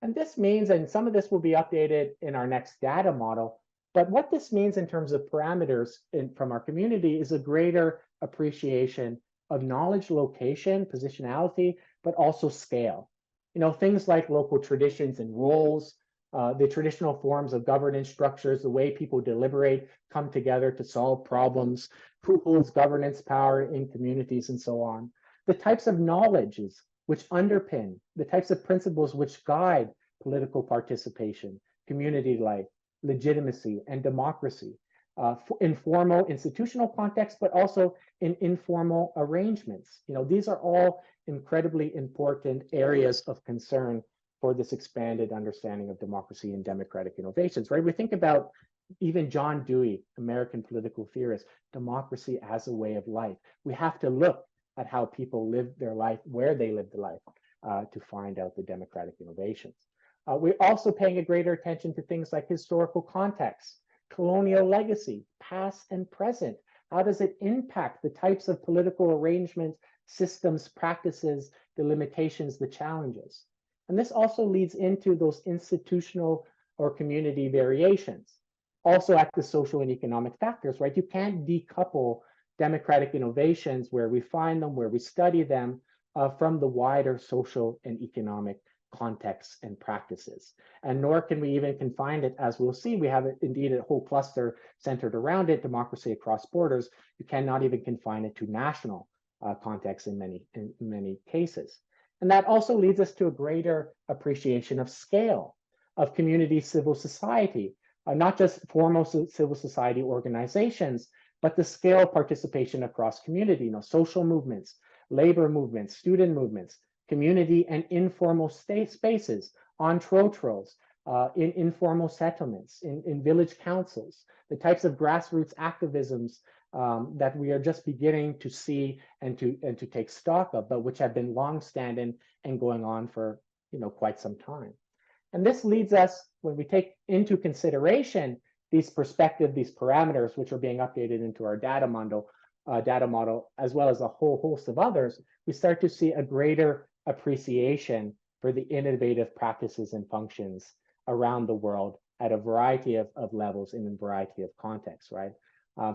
And this means, and some of this will be updated in our next data model, but what this means in terms of parameters from our community is a greater appreciation of knowledge, location, positionality, but also scale. You know, things like local traditions and roles, the traditional forms of governance structures, the way people deliberate, come together to solve problems, who holds governance power in communities, and so on. The types of knowledges which underpin, the types of principles which guide political participation, community life, legitimacy, and democracy, in formal institutional context, but also in informal arrangements. You know, these are all incredibly important areas of concern for this expanded understanding of democracy and democratic innovations, right? We think about even John Dewey, American political theorist, democracy as a way of life. We have to look at how people live their life, where they live their life, to find out the democratic innovations. We're also paying a greater attention to things like historical context, colonial legacy, past and present. How does it impact the types of political arrangements, systems, practices, the limitations, the challenges? And this also leads into those institutional or community variations. Also at the social and economic factors, right? You can't decouple democratic innovations where we find them, where we study them, from the wider social and economic contexts and practices. And nor can we even confine it, as we'll see, we have indeed a whole cluster centered around it, democracy across borders. You cannot even confine it to national contexts in many cases. And that also leads us to a greater appreciation of scale, of community civil society, not just formal civil society organizations, but the scale of participation across community, you know, social movements, labor movements, student movements, community and informal spaces, on trotros, in informal settlements, in village councils, the types of grassroots activisms that we are just beginning to see and to take stock of, but which have been longstanding and going on for, you know, quite some time. And this leads us, when we take into consideration these perspectives, these parameters, which are being updated into our data model, as well as a whole host of others, we start to see a greater appreciation for the innovative practices and functions around the world at a variety of levels in a variety of contexts, right?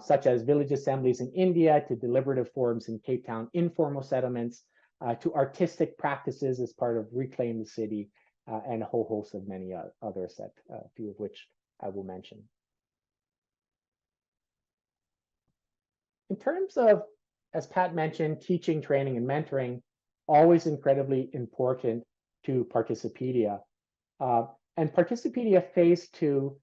Such as village assemblies in India, to deliberative forums in Cape Town, informal settlements, to artistic practices as part of Reclaim the City, and a whole host of many others, a few of which I will mention. In terms of, as Pat mentioned, teaching, training, and mentoring, always incredibly important to Participedia. And Participedia Phase 2,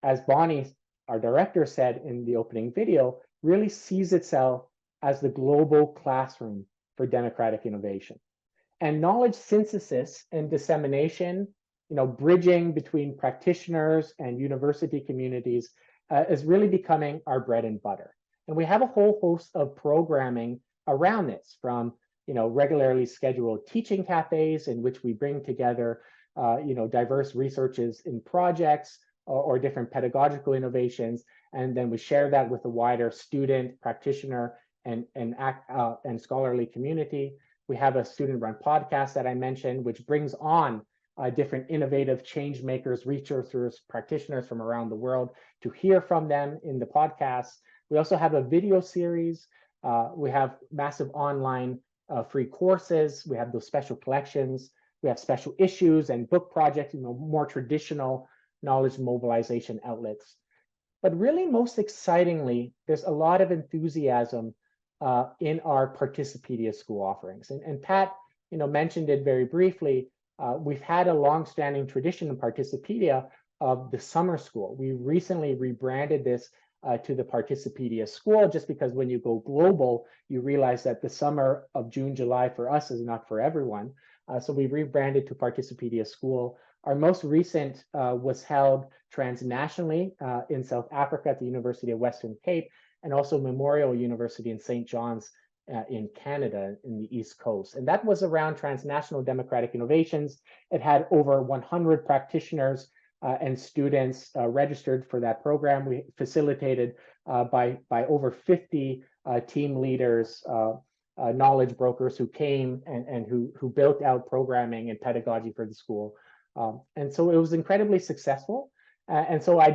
as Bonnie, our director, said in the opening video, really sees itself as the global classroom for democratic innovation. And knowledge synthesis and dissemination, you know, bridging between practitioners and university communities, is really becoming our bread and butter. And we have a whole host of programming around this, from, you know, regularly scheduled teaching cafes in which we bring together, you know, diverse researches in projects or different pedagogical innovations, and then we share that with the wider student, practitioner, and scholarly community. We have a student-run podcast that I mentioned, which brings on different innovative change makers, researchers, practitioners from around the world to hear from them in the podcast. We also have a video series. We have massive online free courses. We have those special collections. We have special issues and book projects, you know, more traditional knowledge mobilization outlets. But really, most excitingly, there's a lot of enthusiasm in our Participedia school offerings. And Pat, you know, mentioned it very briefly. We've had a long-standing tradition in Participedia of the summer school. We recently rebranded this to the Participedia School, just because when you go global, you realize that the summer of June, July for us is not for everyone. So we rebranded to Participedia School. Our most recent was held transnationally in South Africa at the University of Western Cape, and also Memorial University in St. John's in Canada in the East Coast. And that was around transnational democratic innovations. It had over 100 practitioners and students registered for that program. We facilitated by over 50 team leaders, knowledge brokers who came and who built out programming and pedagogy for the school. And so it was incredibly successful. And so I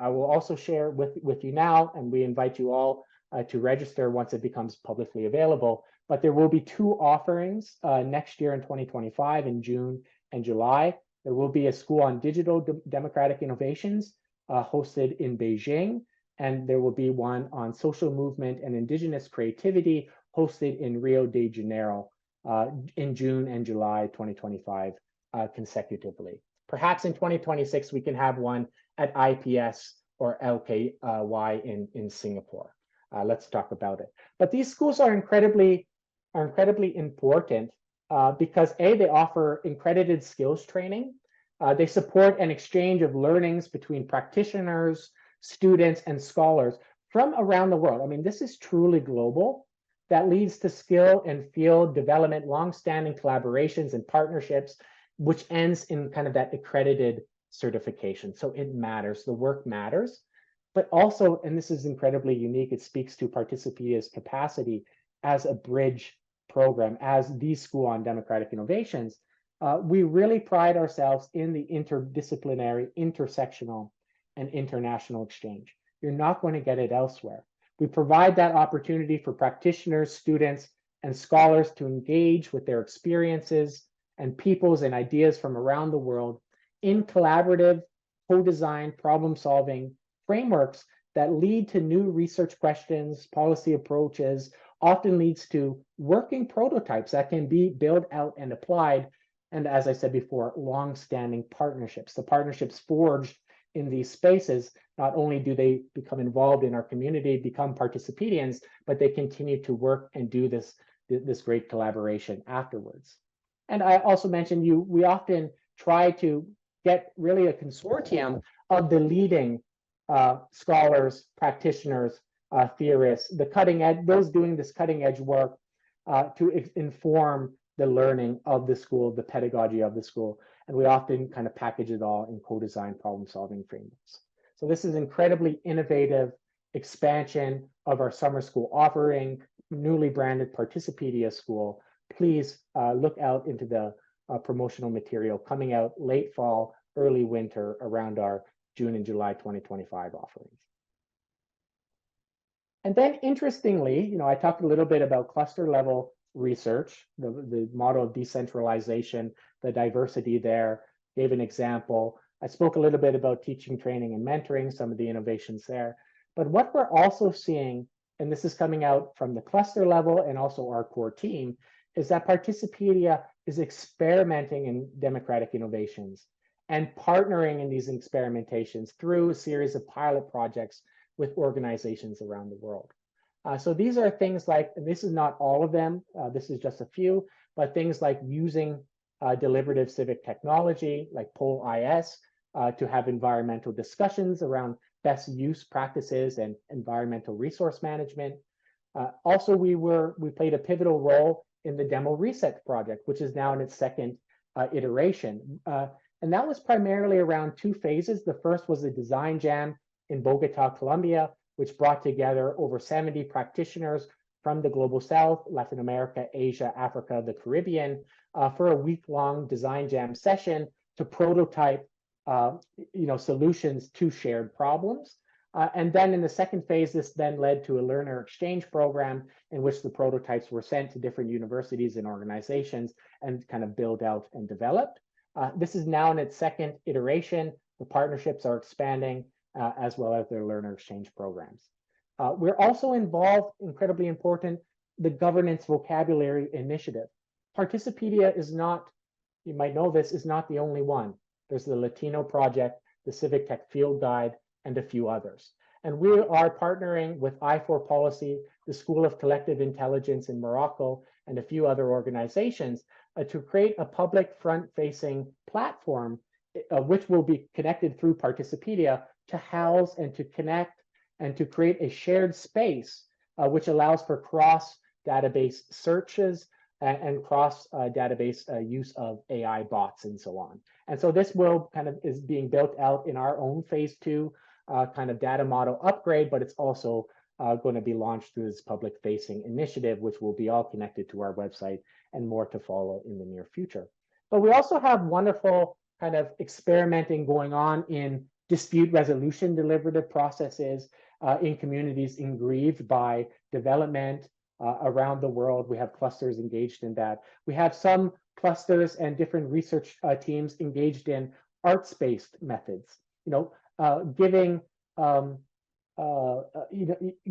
will also share with you now, and we invite you all to register once it becomes publicly available. But there will be 2 offerings next year in 2025 in June and July. There will be a school on digital democratic innovations hosted in Beijing, and there will be one on social movement and indigenous creativity hosted in Rio de Janeiro in June and July 2025 consecutively. Perhaps in 2026, we can have one at IPS or LKY in Singapore. Let's talk about it. But these schools are incredibly important because A, they offer accredited skills training. They support an exchange of learnings between practitioners, students, and scholars from around the world. I mean, this is truly global. That leads to skill and field development, long-standing collaborations and partnerships, which ends in kind of that accredited certification. So it matters, the work matters, but also, and this is incredibly unique, it speaks to Participedia's capacity as a bridge program, as the school on democratic innovations. We really pride ourselves in the interdisciplinary, intersectional, and international exchange. You're not going to get it elsewhere. We provide that opportunity for practitioners, students, and scholars to engage with their experiences and peoples and ideas from around the world in collaborative, co-designed problem-solving frameworks that lead to new research questions, policy approaches, often leads to working prototypes that can be built out and applied. And as I said before, long-standing partnerships. The partnerships forged in these spaces, not only do they become involved in our community, become Participedians, but they continue to work and do this great collaboration afterwards. And I also mentioned we often try to get really a consortium of the leading scholars, practitioners, theorists, the cutting edge, those doing this cutting edge work to inform the learning of the school, the pedagogy of the school. And we often kind of package it all in co-design problem-solving frameworks. So this is incredibly innovative expansion of our summer school offering, newly branded Participedia School. Please look out into the promotional material coming out late fall, early winter around our June and July 2025 offerings. And then interestingly, I talked a little bit about cluster level research, the model of decentralization, the diversity there, gave an example. I spoke a little bit about teaching, training, and mentoring, some of the innovations there. But what we're also seeing, and this is coming out from the cluster level and also our core team, is that Participedia is experimenting in democratic innovations and partnering in these experimentations through a series of pilot projects with organizations around the world. So these are things like, and this is not all of them, this is just a few, but things like using deliberative civic technology like POL-IS to have environmental discussions around best use practices and environmental resource management. Also, we played a pivotal role in the Demo Reset project, which is now in its second iteration. And that was primarily around 2 phases. The first was the design jam in Bogota, Colombia, which brought together over 70 practitioners from the Global South, Latin America, Asia, Africa, the Caribbean, for a week-long design jam session to prototype solutions to shared problems. And then in the second phase, this then led to a learner exchange program in which the prototypes were sent to different universities and organizations and kind of built out and developed. This is now in its second iteration. The partnerships are expanding as well as their learner exchange programs. We're also involved, incredibly important, the governance vocabulary initiative. Participedia is not, you might know this, is not the only one. There's the Latino Project, the Civic Tech Field Guide, and a few others. And we are partnering with I4 Policy, the School of Collective Intelligence in Morocco, and a few other organizations to create a public front-facing platform which will be connected through Participedia to house and to connect and to create a shared space, which allows for cross database searches and cross database use of AI bots and so on. And so this will kind of is being built out in our own phase 2 kind of data model upgrade, but it's also going to be launched through this public facing initiative, which will be all connected to our website and more to follow in the near future. But we also have wonderful kind of experimenting going on in dispute resolution deliberative processes in communities aggrieved by development around the world. We have clusters engaged in that. We have some clusters and different research teams engaged in arts-based methods, giving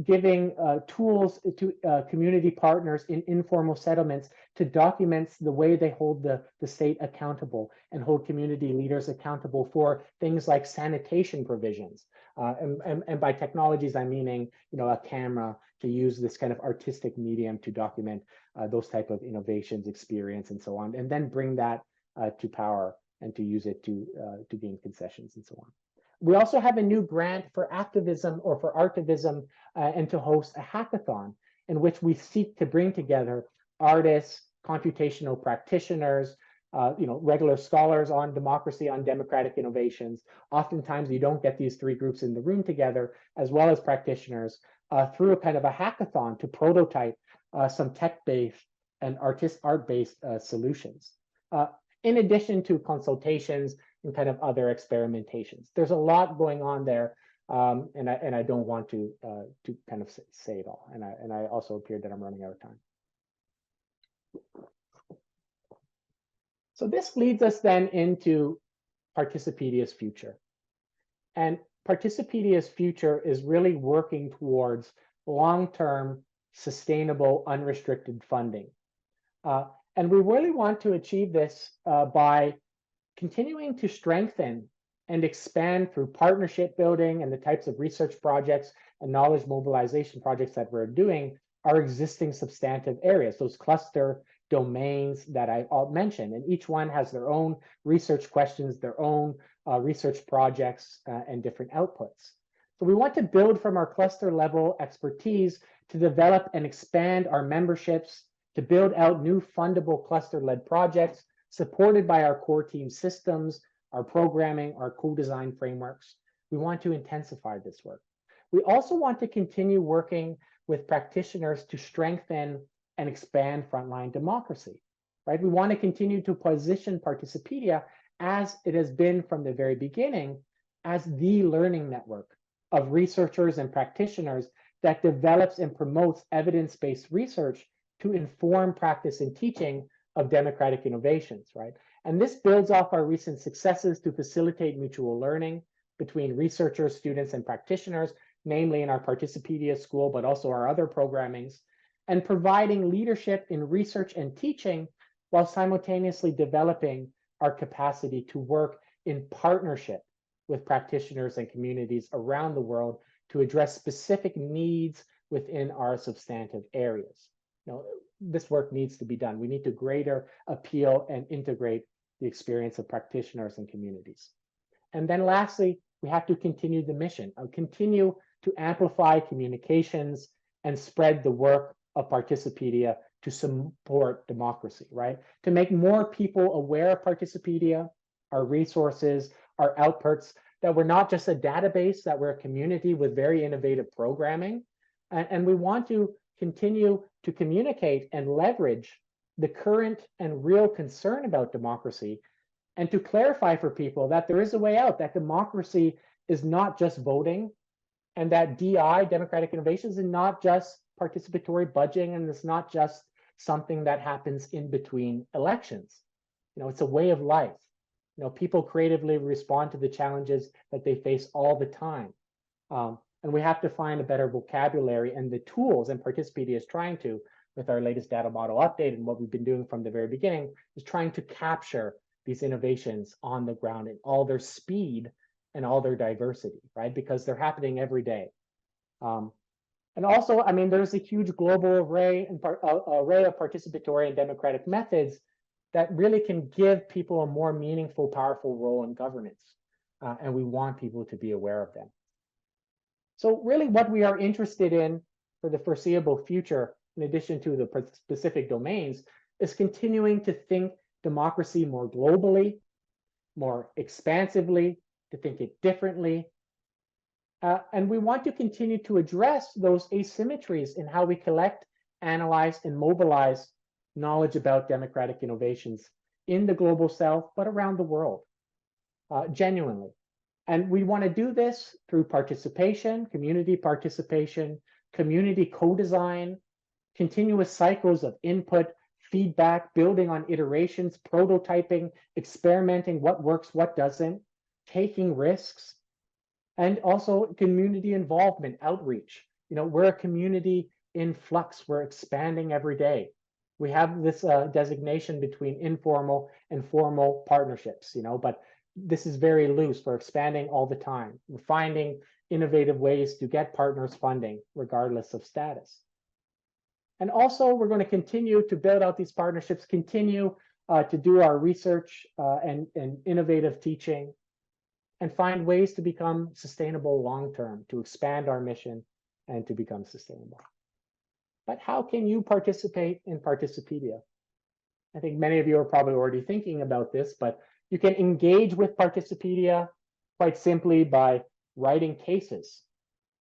giving tools to community partners in informal settlements to document the way they hold the state accountable and hold community leaders accountable for things like sanitation provisions. And by technologies, I'm meaning, a camera to use this kind of artistic medium to document those type of innovations, experience, and so on, and then bring that to power and to use it to gain concessions and so on. We also have a new grant for activism or for artivism and to host a hackathon in which we seek to bring together artists, computational practitioners, regular scholars on democracy, on democratic innovations. Oftentimes you don't get these three groups in the room together, as well as practitioners, through a kind of a hackathon to prototype some tech-based and art-based solutions. In addition to consultations and kind of other experimentations. There's a lot going on there, and I don't want to kind of say it all. And I also appeared that I'm running out of time. So this leads us then into Participedia's future. And Participedia's future is really working towards long-term, sustainable, unrestricted funding. And we really want to achieve this by continuing to strengthen and expand through partnership building and the types of research projects and knowledge mobilization projects that we're doing our existing substantive areas, those cluster domains that I mentioned. And each one has their own research questions, their own research projects and different outputs. So we want to build from our cluster level expertise to develop and expand our memberships, to build out new fundable cluster-led projects supported by our core team systems, our programming, our co-design frameworks. We want to intensify this work. We also want to continue working with practitioners to strengthen and expand frontline democracy, right? We want to continue to position Participedia as it has been from the very beginning as the learning network of researchers and practitioners that develops and promotes evidence-based research to inform practice and teaching of democratic innovations, right? And this builds off our recent successes to facilitate mutual learning between researchers, students, and practitioners, namely in our Participedia school, but also our other programmings, and providing leadership in research and teaching while simultaneously developing our capacity to work in partnership with practitioners and communities around the world to address specific needs within our substantive areas. This work needs to be done. We need to greater appeal and integrate the experience of practitioners and communities. And then lastly, we have to continue the mission, continue to amplify communications and spread the work of Participedia to support democracy, right? To make more people aware of Participedia, our resources, our outputs, that we're not just a database, that we're a community with very innovative programming. And we want to continue to communicate and leverage the current and real concern about democracy, and to clarify for people that there is a way out, that democracy is not just voting, and that DI, democratic innovations, is not just participatory budgeting, and it's not just something that happens in between elections. It's a way of life. People creatively respond to the challenges that they face all the time. And we have to find a better vocabulary and the tools, and Participedia is trying to, with our latest data model update and what we've been doing from the very beginning, is trying to capture these innovations on the ground in all their speed and all their diversity, right? Because they're happening every day. And also, there's a huge global array of participatory and democratic methods that really can give people a more meaningful, powerful role in governance. And we want people to be aware of them. So really what we are interested in for the foreseeable future, in addition to the specific domains, is continuing to think democracy more globally, more expansively, to think it differently. And we want to continue to address those asymmetries in how we collect, analyze, and mobilize knowledge about democratic innovations in the global south, but around the world, genuinely. And we want to do this through participation, community co-design, continuous cycles of input, feedback, building on iterations, prototyping, experimenting what works, what doesn't, taking risks, and also community involvement, outreach. You know, we're a community in flux. We're expanding every day. We have this designation between informal and formal partnerships, you know, but this is very loose. We're expanding all the time. We're finding innovative ways to get partners funding, regardless of status. And also, we're going to continue to build out these partnerships, continue to do our research and innovative teaching, and find ways to become sustainable long-term, to expand our mission and to become sustainable. But how can you participate in Participedia? I think many of you are probably already thinking about this, but you can engage with Participedia quite simply by writing cases,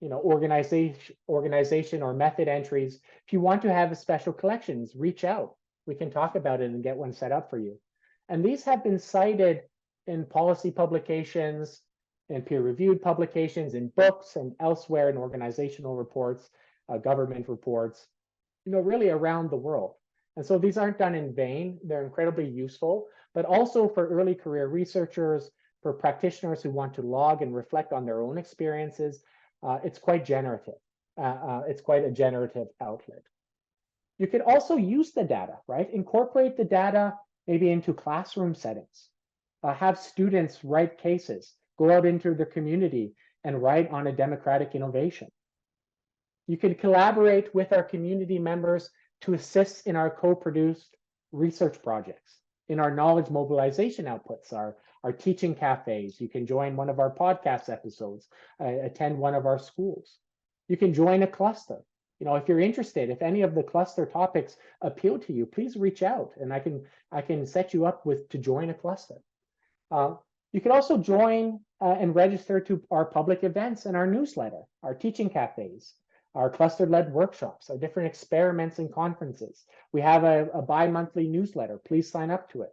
you know, organization or method entries. If you want to have special collections, reach out. We can talk about it and get one set up for you. And these have been cited in policy publications, in peer-reviewed publications, in books, and elsewhere in organizational reports, government reports, you know, really around the world. And so these aren't done in vain. They're incredibly useful, but also for early career researchers, for practitioners who want to log and reflect on their own experiences. It's quite generative. It's quite a generative outlet. You could also use the data, right? Incorporate the data maybe into classroom settings. Have students write cases, go out into the community and write on a democratic innovation. You can collaborate with our community members to assist in our co-produced research projects, in our knowledge mobilization outputs, our teaching cafes. You can join one of our podcast episodes, attend one of our schools. You can join a cluster. You know, if you're interested, if any of the cluster topics appeal to you, please reach out and I can set you up to join a cluster. You can also join and register to our public events and our newsletter, our teaching cafes, our cluster-led workshops, our different experiments and conferences. We have a bi-monthly newsletter. Please sign up to it.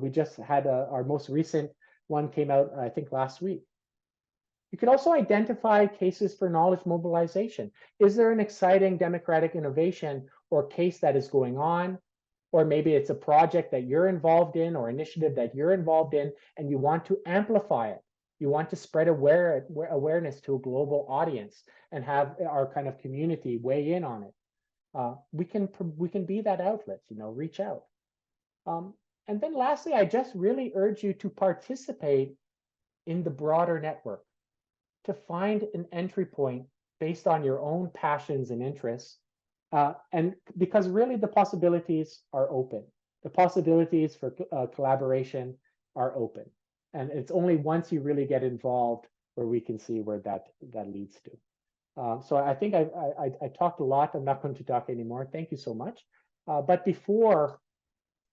We just had our most recent one came out, I think, last week. You can also identify cases for knowledge mobilization. Is there an exciting democratic innovation or case that is going on? Or maybe it's a project that you're involved in or initiative that you're involved in, and you want to amplify it. You want to spread awareness to a global audience and have our kind of community weigh in on it. We can be that outlet, you know, reach out. And then lastly, I just really urge you to participate in the broader network, to find an entry point based on your own passions and interests. And because really the possibilities are open. The possibilities for collaboration are open. And it's only once you really get involved where we can see where that leads to. So I think I talked a lot. I'm not going to talk anymore. Thank you so much. But before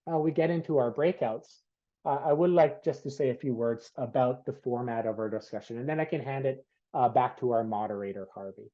we get into our breakouts, I would like just to say a few words about the format of our discussion, and then I can hand it back to our moderator, Harvey.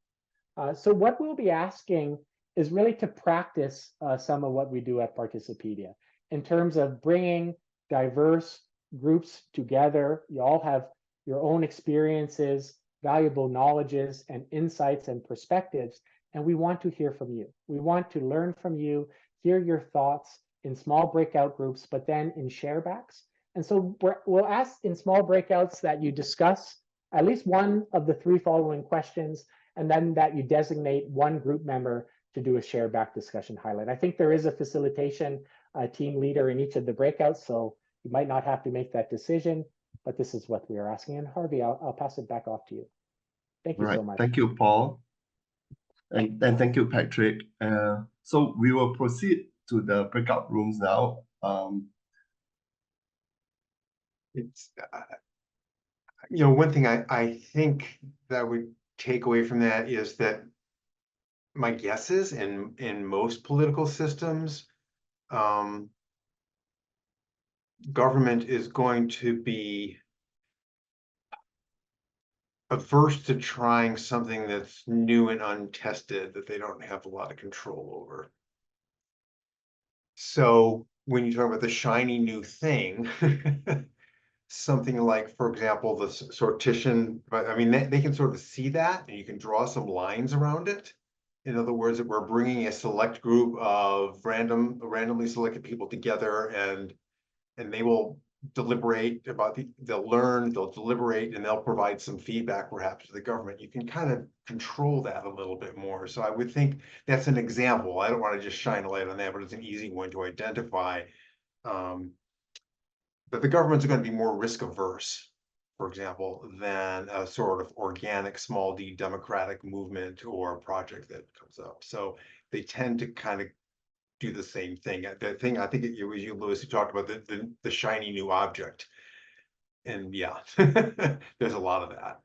So what we'll be asking is really to practice some of what we do at Participedia in terms of bringing diverse groups together. You all have your own experiences, valuable knowledges and insights and perspectives, and we want to hear from you. We want to learn from you, hear your thoughts in small breakout groups, but then in sharebacks. And so we'll ask in small breakouts that you discuss at least one of the three following questions, and then that you designate one group member to do a shareback discussion highlight. I think there is a facilitation team leader in each of the breakouts, so you might not have to make that decision, but this is what we are asking. And Harvey, I'll pass it back off to you. Thank you so much. Thank you, Paul. And thank you, Patrick. So we will proceed to the breakout rooms now. it's, one thing I think that would take away from that is that my guess is in most political systems, government is going to be averse to trying something that's new and untested that they don't have a lot of control over. So when you talk about the shiny new thing, something like, for example, the sortition, but I mean, they can sort of see that and you can draw some lines around it. In other words, that we're bringing a select group of randomly selected people together, and they will deliberate about they'll learn, they'll deliberate, and they'll provide some feedback perhaps to the government. You can kind of control that a little bit more. So I would think that's an example. I don't want to just shine a light on that, but it's an easy one to identify. That the governments are going to be more risk averse, for example, than a sort of organic small d democratic movement or project that comes up. So they tend to kind of do the same thing. The thing, I think it was you, Lewis, who talked about the shiny new object. And yeah, there's a lot of that.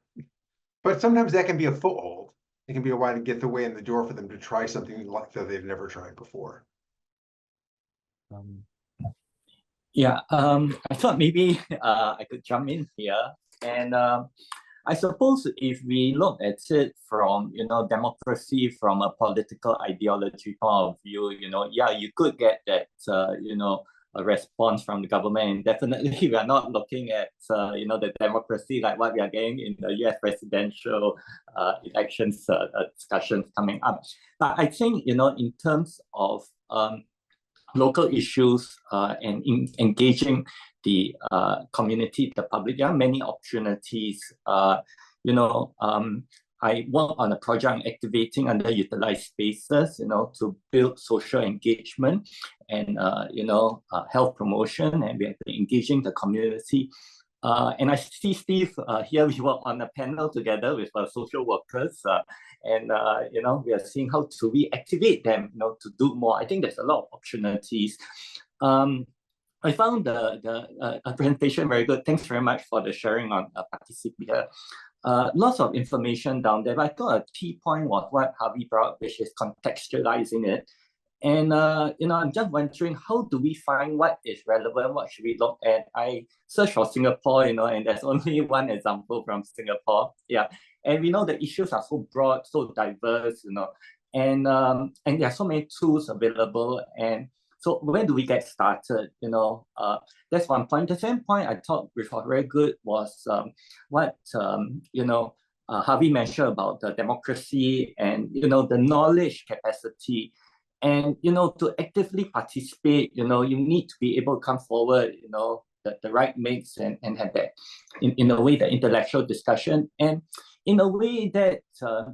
But sometimes that can be a foothold. It can be a way to get the way in the door for them to try something like that they've never tried before. Yeah, I thought maybe I could jump in here. And I suppose if we look at it from, democracy from a political ideology point of view, yeah, you could get that, a response from the government. And definitely we are not looking at, the democracy like what we are getting in the US presidential elections discussions coming up. But I think, in terms of local issues and engaging the community, the public, there are many opportunities. I work on a project on activating underutilized spaces, to build social engagement and, health promotion, and we have been engaging the community. And I see Steve here, we work on a panel together with social workers, and we are seeing how to reactivate them, to do more. I think there's a lot of opportunities. I found the presentation very good. Thanks very much for the sharing on Participedia. Lots of information down there, but I thought a key point was what Harvey brought, which is contextualizing it. And, I'm just wondering, how do we find what is relevant? What should we look at? I searched for Singapore, and there's only one example from Singapore. Yeah. And we know the issues are so broad, so diverse, and there are so many tools available. And so where do we get started? That's one point. The same point I thought which was very good was what, Harvey mentioned about the democracy and, the knowledge capacity. And, to actively participate, you need to be able to come forward, the right mix and have that, in a way, the intellectual discussion. And in a way that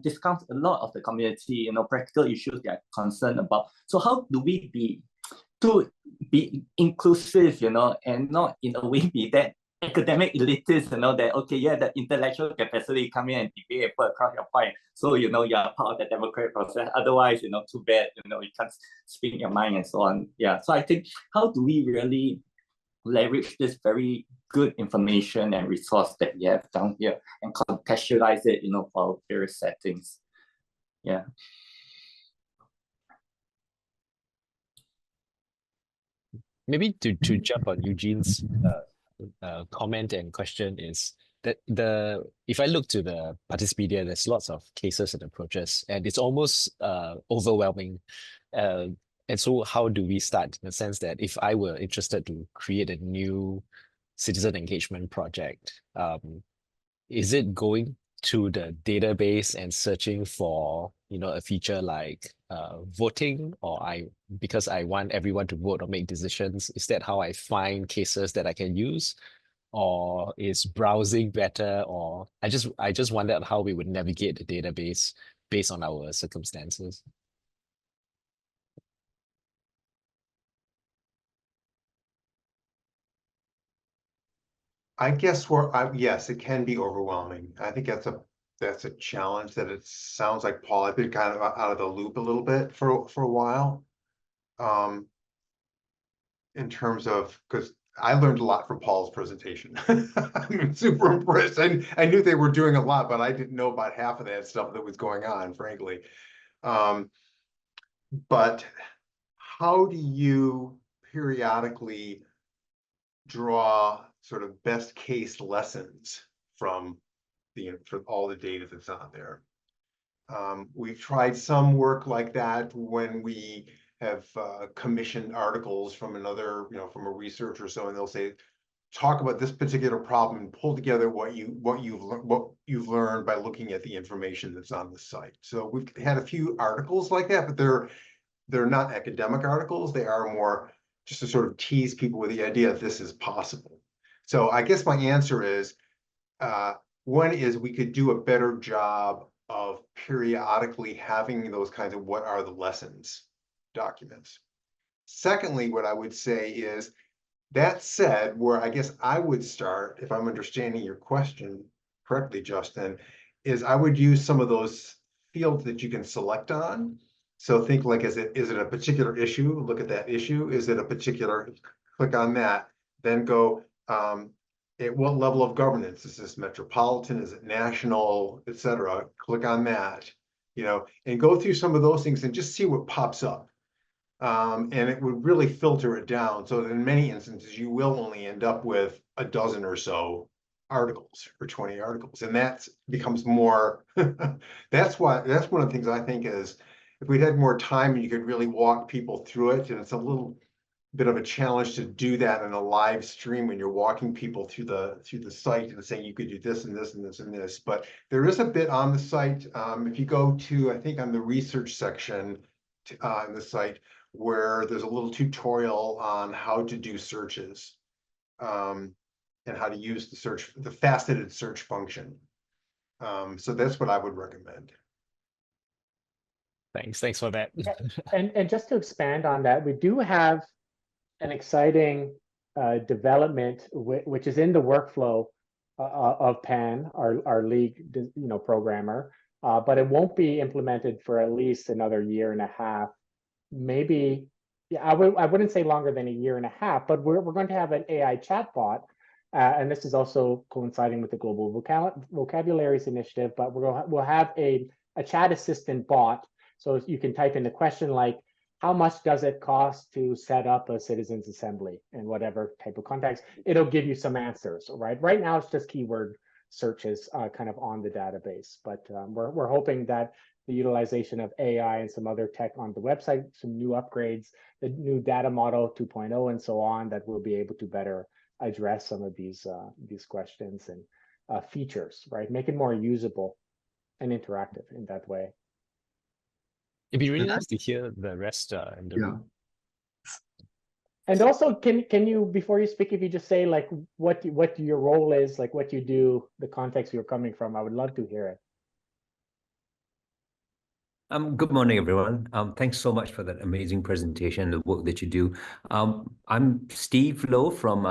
discounts a lot of the community, practical issues they are concerned about. So how do we be inclusive, and not in a way be that academic elitists, that, okay, yeah, the intellectual capacity come in and debate and put across your point. So, you're part of the democratic process. Otherwise, too bad, you can't speak your mind and so on. Yeah. So I think, how do we really leverage this very good information and resource that we have down here and contextualize it, for various settings? Yeah. Maybe to jump on Eugene's comment and question is that if I look to the Participedia, there's lots of cases and approaches, and it's almost overwhelming. And so how do we start, in the sense that if I were interested to create a new citizen engagement project, is it going to the database and searching for, a feature like voting, or because I want everyone to vote or make decisions? Is that how I find cases that I can use? Or is browsing better? Or I just wondered how we would navigate the database based on our circumstances. I guess yes, it can be overwhelming. I think that's a challenge that it sounds like, Paul, I've been kind of out of the loop a little bit for a while. In terms of, because I learned a lot from Paul's presentation. I'm super impressed. I knew they were doing a lot, but I didn't know about half of that stuff that was going on, frankly. But how do you periodically draw sort of best case lessons from all the data that's on there? We've tried some work like that when we have commissioned articles from another, from a researcher or so, and they'll say, talk about this particular problem and pull together what you've learned by looking at the information that's on the site. So we've had a few articles like that, but they're not academic articles. They are more just to sort of tease people with the idea that this is possible. So I guess my answer is, one is we could do a better job of periodically having those kinds of what are the lessons documents. Secondly, what I would say is, that said, where I guess I would start, if I'm understanding your question correctly, Justin, is I would use some of those fields that you can select on. So think like, is it a particular issue? Look at that issue. Is it a particular, click on that, then go, at what level of governance? Is this metropolitan? Is it national, et cetera? Click on that, and go through some of those things and just see what pops up. And it would really filter it down so that in many instances, you will only end up with a dozen or so articles or 20 articles. And that becomes more, that's one of the things I think is, if we'd had more time and you could really walk people through it, and it's a little bit of a challenge to do that in a live stream when you're walking people through the site and saying you could do this and this and this and this. But there is a bit on the site. If you go to, I think on the research section on the site, where there's a little tutorial on how to do searches and how to use the faceted search function. So that's what I would recommend. Thanks for that. And just to expand on that, we do have an exciting development which is in the workflow of Pan, our league programmer, but it won't be implemented for at least another year and a half. Maybe, yeah, I wouldn't say longer than a year and a half, but we're going to have an AI chatbot, and this is also coinciding with the Global Vocabularies Initiative. But we'll have a chat assistant bot, so you can type in a question like, how much does it cost to set up a citizens assembly in whatever type of context? It'll give you some answers, right? Right now, it's just keyword searches kind of on the database, but we're hoping that the utilization of AI and some other tech on the website, some new upgrades, the new data model 2.0 and so on, that we'll be able to better address some of these questions and features, right? Make it more usable and interactive in that way. It'd be really nice to hear the rest in the room. And also, can you, before you speak, if you just say like what your role is, like what you do, the context you're coming from, I would love to hear it. Good morning, everyone. Thanks so much for that amazing presentation, the work that you do. I'm Steve Lowe from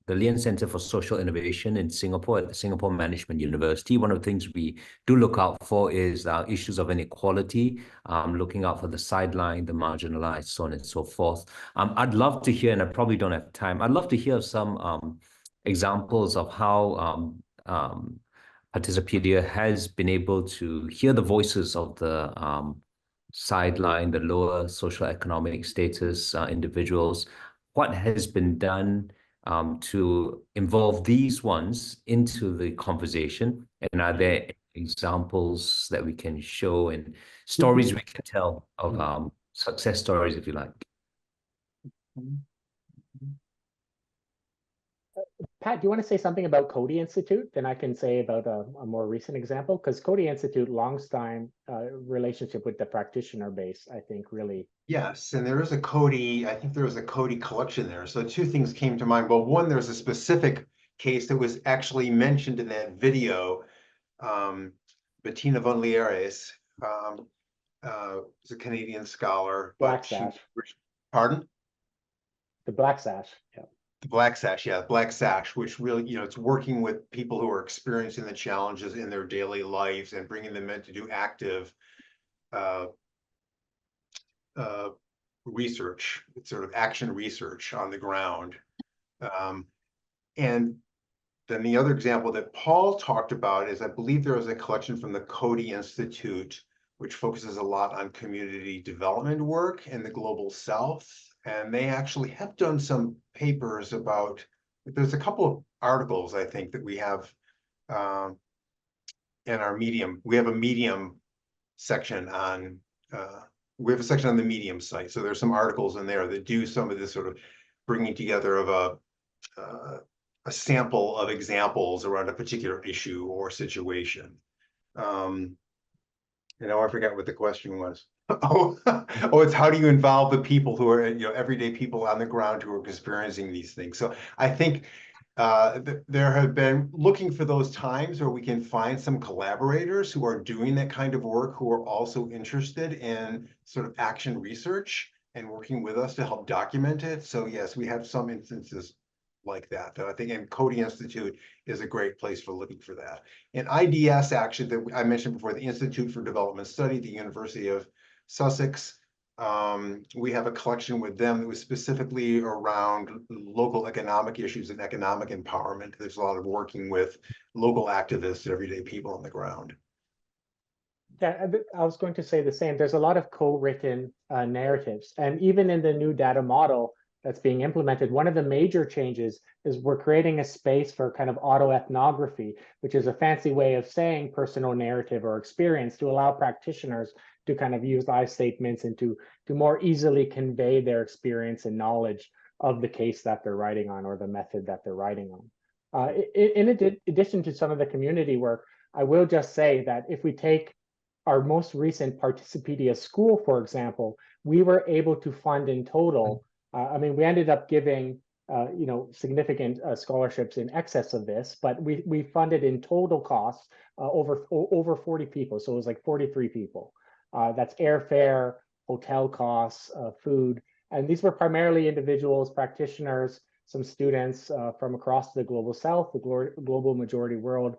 the Lian Center for Social Innovation in Singapore at the Singapore Management University. One of the things we do look out for is issues of inequality, looking out for the sideline, the marginalized, so on and so forth. I'd love to hear, and I probably don't have time, I'd love to hear some examples of how Participedia has been able to hear the voices of the sideline, the lower socioeconomic status individuals. What has been done to involve these ones into the conversation? And are there examples that we can show and stories we can tell of success stories, if you like? Pat, do you want to say something about Coady Institute? Then I can say about a more recent example, because Coady Institute, long-time relationship with the practitioner base, I think really. Yes, and there is a Coady, I think there was a Coady collection there. So two things came to mind. Well, one, there's a specific case that was actually mentioned in that video. Bettina von Lieres is a Canadian scholar. Black Sash. Pardon? The Black Sash, yeah. The Black Sash, yeah, Black Sash, which really, it's working with people who are experiencing the challenges in their daily lives and bringing them in to do active research. It's sort of action research on the ground. And then the other example that Paul talked about is, I believe there was a collection from the Coady Institute, which focuses a lot on community development work in the global South. And they actually have done some papers about, there's a couple of articles, I think, that we have in our Medium. We have a Medium section on, we have a section on the Medium site. So there's some articles in there that do some of this sort of bringing together of a sample of examples around a particular issue or situation. I forgot what the question was. It's how do you involve the people who are, everyday people on the ground who are experiencing these things. So I think there have been looking for those times where we can find some collaborators who are doing that kind of work, who are also interested in sort of action research and working with us to help document it. So yes, we have some instances like that I think, and Coady Institute is a great place for looking for that. And IDS action that I mentioned before, the Institute for Development Study, the University of Sussex, we have a collection with them that was specifically around local economic issues and economic empowerment. There's a lot of working with local activists, everyday people on the ground. Yeah, I was going to say the same. There's a lot of co-written narratives, and even in the new data model that's being implemented, one of the major changes is we're creating a space for kind of autoethnography, which is a fancy way of saying personal narrative or experience to allow practitioners to kind of use I statements and to more easily convey their experience and knowledge of the case that they're writing on or the method that they're writing on. In addition to some of the community work, I will just say that if we take our most recent Participedia school, for example, we were able to fund in total, we ended up giving significant scholarships in excess of this, but we funded in total costs over 40 people. So it was like 43 people. That's airfare, hotel costs, food. And these were primarily individuals, practitioners, some students from across the global South, the global majority world,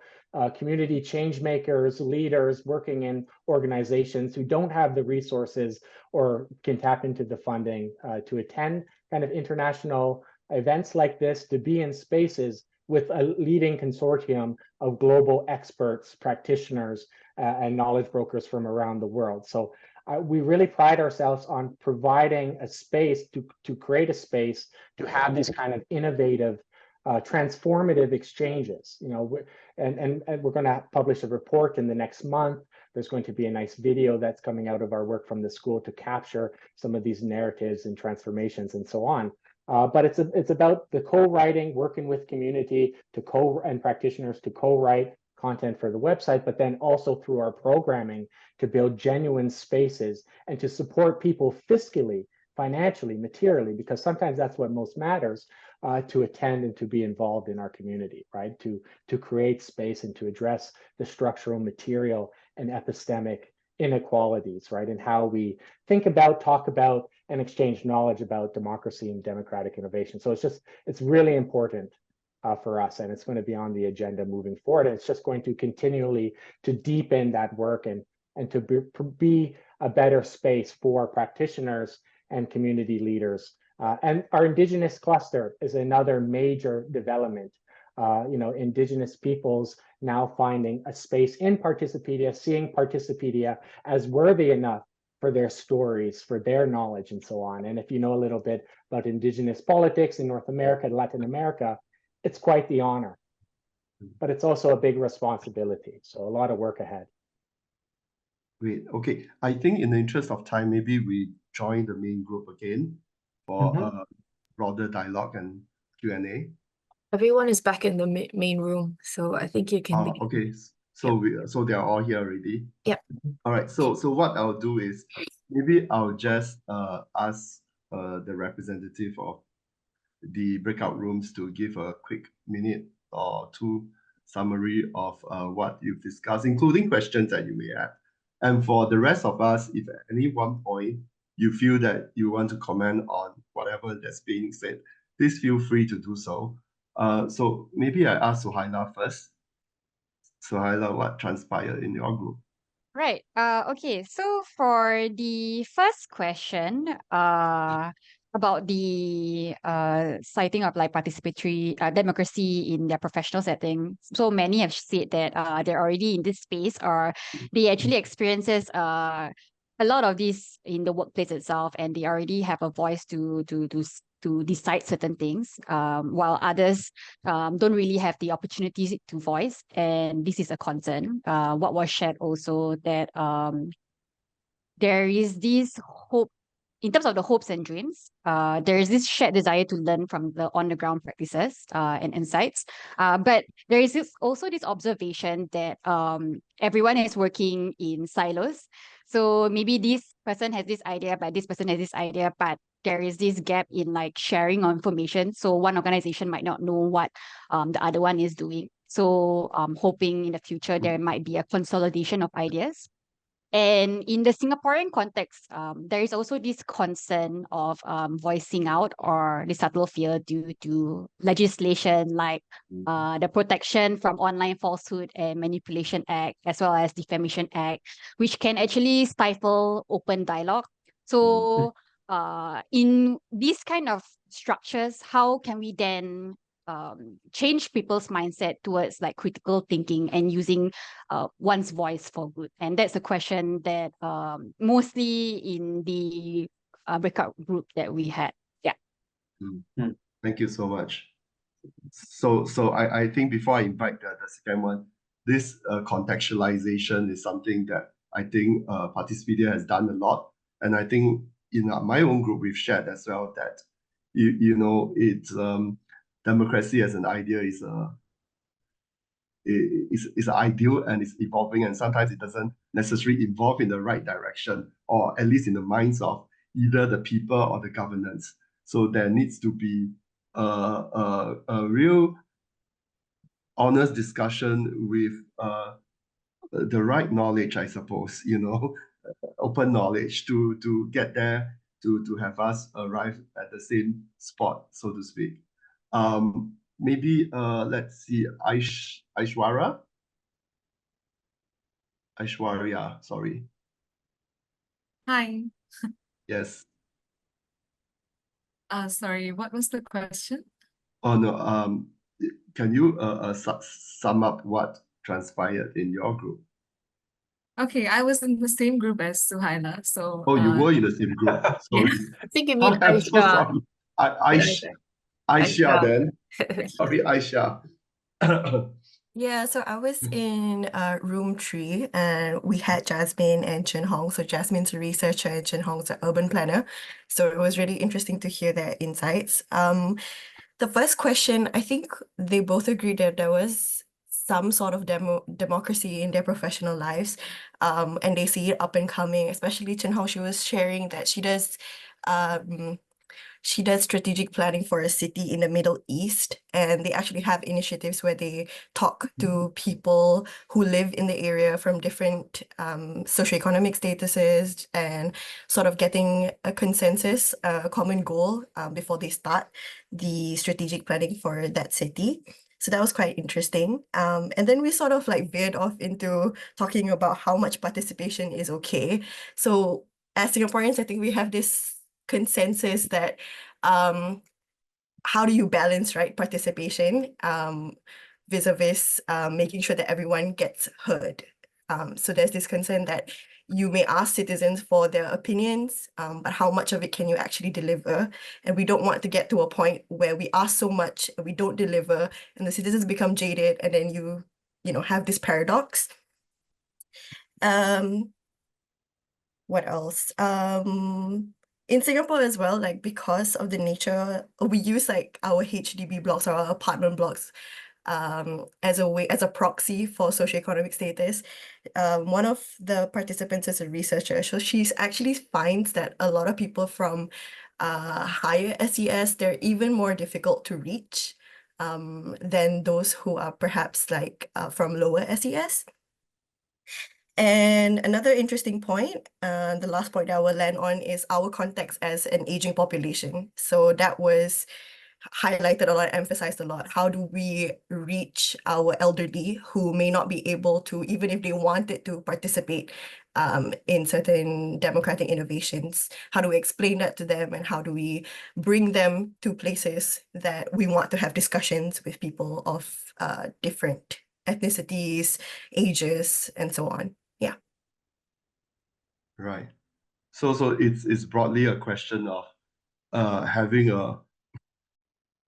community change makers, leaders working in organizations who don't have the resources or can tap into the funding to attend kind of international events like this, to be in spaces with a leading consortium of global experts, practitioners, and knowledge brokers from around the world. So we really pride ourselves on providing a space to create a space to have these kind of innovative, transformative exchanges. And we're going to publish a report in the next month. There's going to be a nice video that's coming out of our work from the school to capture some of these narratives and transformations and so on. But it's about the co-writing, working with community and practitioners to co-write content for the website, but then also through our programming to build genuine spaces and to support people fiscally, financially, materially, because sometimes that's what most matters, to attend and to be involved in our community, right? To create space and to address the structural, material, and epistemic inequalities, right? And how we think about, talk about, and exchange knowledge about democracy and democratic innovation. So it's really important for us, and it's going to be on the agenda moving forward. And it's just going to continually to deepen that work and to be a better space for practitioners and community leaders. And our Indigenous cluster is another major development. Indigenous peoples now finding a space in Participedia, seeing Participedia as worthy enough for their stories, for their knowledge, and so on. And if you know a little bit about Indigenous politics in North America and Latin America, it's quite the honor, but it's also a big responsibility. So a lot of work ahead. Great. Okay. I think in the interest of time, maybe we join the main group again for a broader dialogue and Q&A. Everyone is back in the main room, so I think you can begin. Okay. So they are all here already. Yep. All right. So what I'll do is maybe I'll just ask the representative of the breakout rooms to give a quick minute or two summary of what you've discussed, including questions that you may have. And for the rest of us, if at any one point you feel that you want to comment on whatever that's being said, please feel free to do so. So maybe I ask Suhaila first. Suhaila, what transpired in your group? Right. Okay. So for the first question, about the citing of like participatory democracy in their professional setting. So many have said that they're already in this space, or they actually experiences a lot of this in the workplace itself, and they already have a voice to decide certain things, while others don't really have the opportunities to voice, and this is a concern. What was shared also that there is this hope in terms of the hopes and dreams. There is this shared desire to learn from the on-the-ground practices and insights. But there is also this observation that everyone is working in silos. So maybe this person has this idea, but this person has this idea, but there is this gap in like sharing of information. So one organization might not know what the other one is doing. So hoping in the future there might be a consolidation of ideas. And in the Singaporean context, there is also this concern of voicing out or the subtle fear due to legislation like the Protection from Online Falsehood and Manipulation Act, as well as Defamation Act, which can actually stifle open dialogue. So in these kind of structures, how can we then change people's mindset towards like critical thinking and using one's voice for good? And that's a question that mostly in the breakout group that we had. Yeah. Thank you so much. So I think before I invite the second one, this contextualization is something that I think Participedia has done a lot. And I think in my own group, we've shared as well that, you know, it's democracy as an idea is ideal and it's evolving, and sometimes it doesn't necessarily evolve in the right direction, or at least in the minds of either the people or the governance. So there needs to be a real honest discussion with the right knowledge, I suppose, you know, open knowledge to get there, to have us arrive at the same spot, so to speak. Maybe let's see, Aishwarya, sorry. Hi. Yes. Sorry, what was the question? Oh no. Can you sum up what transpired in your group? Okay, I was in the same group as Suhaila, so Oh, you were in the same group. Sorry. I think you mean I'm so Aisha. sorry. Aisha then. Sorry, Aisha. Yeah, so I was in room 3, and we had Jasmine and Chen Hong. So Jasmine's a researcher and Chen Hong's an urban planner. So it was really interesting to hear their insights. The first question, I think they both agreed that there was some sort of democracy in their professional lives, and they see it up and coming, especially Chen Hong. She was sharing that she does strategic planning for a city in the Middle East, and they actually have initiatives where they talk to people who live in the area from different socioeconomic statuses, and sort of getting a consensus, a common goal before they start the strategic planning for that city. So that was quite interesting. And then we sort of like veered off into talking about how much participation is okay. So as Singaporeans, I think we have this consensus that how do you balance, right, participation vis-a-vis making sure that everyone gets heard. So there's this concern that you may ask citizens for their opinions, but how much of it can you actually deliver? And we don't want to get to a point where we ask so much and we don't deliver, and the citizens become jaded, and then you know, have this paradox. What else? In Singapore as well, like because of the nature, we use like our HDB blocks or our apartment blocks as a proxy for socioeconomic status. One of the participants is a researcher, so she actually finds that a lot of people from higher SES, they're even more difficult to reach than those who are perhaps like from lower SES. And another interesting point, the last point I will land on, is our context as an aging population. So that was highlighted a lot, emphasized a lot. How do we reach our elderly who may not be able to, even if they wanted to participate in certain democratic innovations. How do we explain that to them, and how do we bring them to places that we want to have discussions with people of different ethnicities, ages, and so on? Yeah. Right. So it's broadly a question of having a,